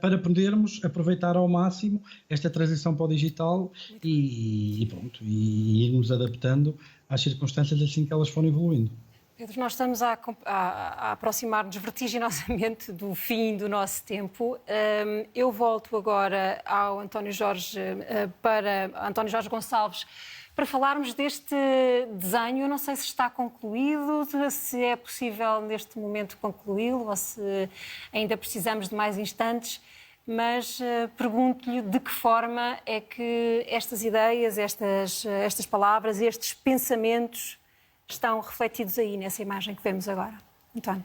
para podermos aproveitar ao máximo esta transição para o digital e irmos adaptando às circunstâncias assim que elas forem evoluindo. Pedro, nós estamos a aproximar-nos vertiginosamente do fim do nosso tempo. Eu volto agora ao António Jorge Gonçalves, para falarmos deste desenho. Eu não sei se está concluído, se é possível neste momento concluí-lo ou se ainda precisamos de mais instantes, mas pergunto-lhe de que forma é que estas ideias, estas palavras, estes pensamentos estão refletidos aí nessa imagem que vemos agora. António.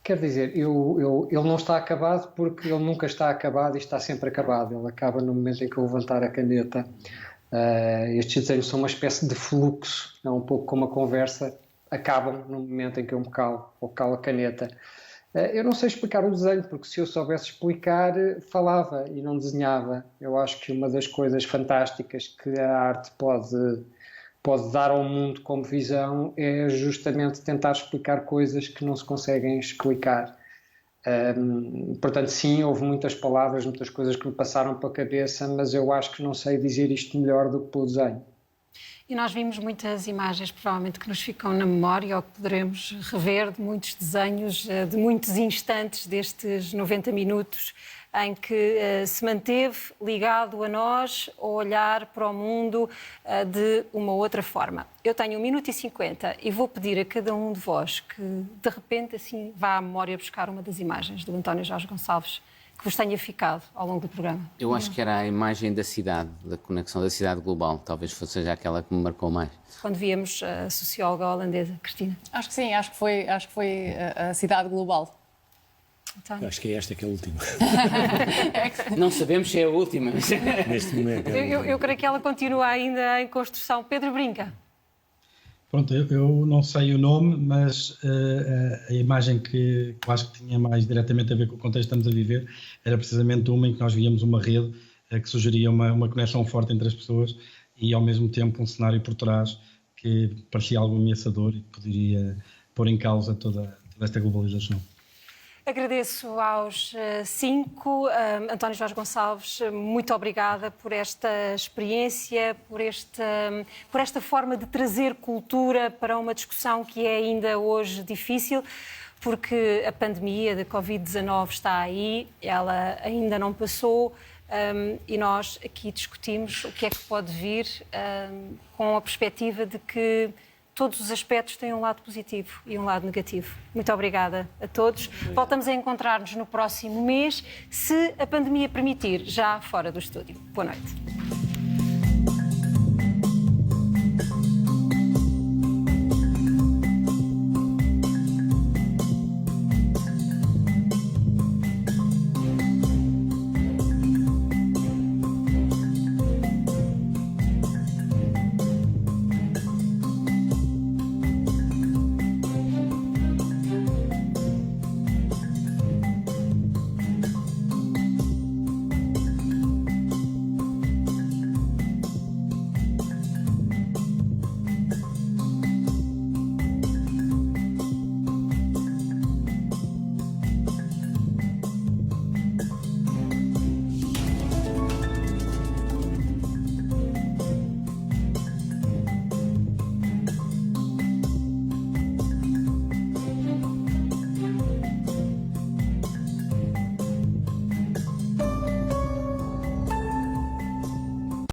Quer dizer, ele não está acabado porque ele nunca está acabado e está sempre acabado. Ele acaba no momento em que eu levantar a caneta. Estes desenhos são uma espécie de fluxo, é um pouco como a conversa, acabam no momento em que eu me calo ou calo a caneta. Eu não sei explicar o desenho, porque se eu soubesse explicar, falava e não desenhava. Eu acho que uma das coisas fantásticas que a arte pode dar ao mundo como visão é justamente tentar explicar coisas que não se conseguem explicar. Portanto, sim, houve muitas palavras, muitas coisas que me passaram pela cabeça, mas eu acho que não sei dizer isto melhor do que pelo desenho. E nós vimos muitas imagens, provavelmente, que nos ficam na memória ou que poderemos rever, de muitos desenhos, de muitos instantes destes 90 minutos em que se manteve ligado a nós, a olhar para o mundo de uma outra forma. Eu tenho 1 minuto e 50 e vou pedir a cada um de vós que, de repente, assim, vá à memória buscar uma das imagens do António Jorge Gonçalves que vos tenha ficado ao longo do programa. Eu acho que era a imagem da cidade, da conexão da cidade global. Talvez seja aquela que me marcou mais. Quando víamos a socióloga holandesa, Cristina. Acho que sim, acho que foi a cidade global. Então... Acho que é esta que é a última. Não sabemos se é a última. Neste momento. Eu creio que ela continua ainda em construção. Pedro Brinca. Pronto, eu não sei o nome, mas a imagem que eu acho que tinha mais diretamente a ver com o contexto que estamos a viver era precisamente uma em que nós víamos uma rede que sugeria uma conexão forte entre as pessoas e, ao mesmo tempo, um cenário por trás que parecia algo ameaçador e que poderia pôr em causa toda esta globalização. Agradeço aos 5. António Jorge Gonçalves, muito obrigada por esta experiência, por esta forma de trazer cultura para uma discussão que é ainda hoje difícil, porque a pandemia da Covid-19 está aí, ela ainda não passou, e nós aqui discutimos o que é que pode vir com a perspectiva de que todos os aspectos têm um lado positivo e um lado negativo. Muito obrigada a todos. Voltamos a encontrar-nos no próximo mês, se a pandemia permitir, já fora do estúdio. Boa noite.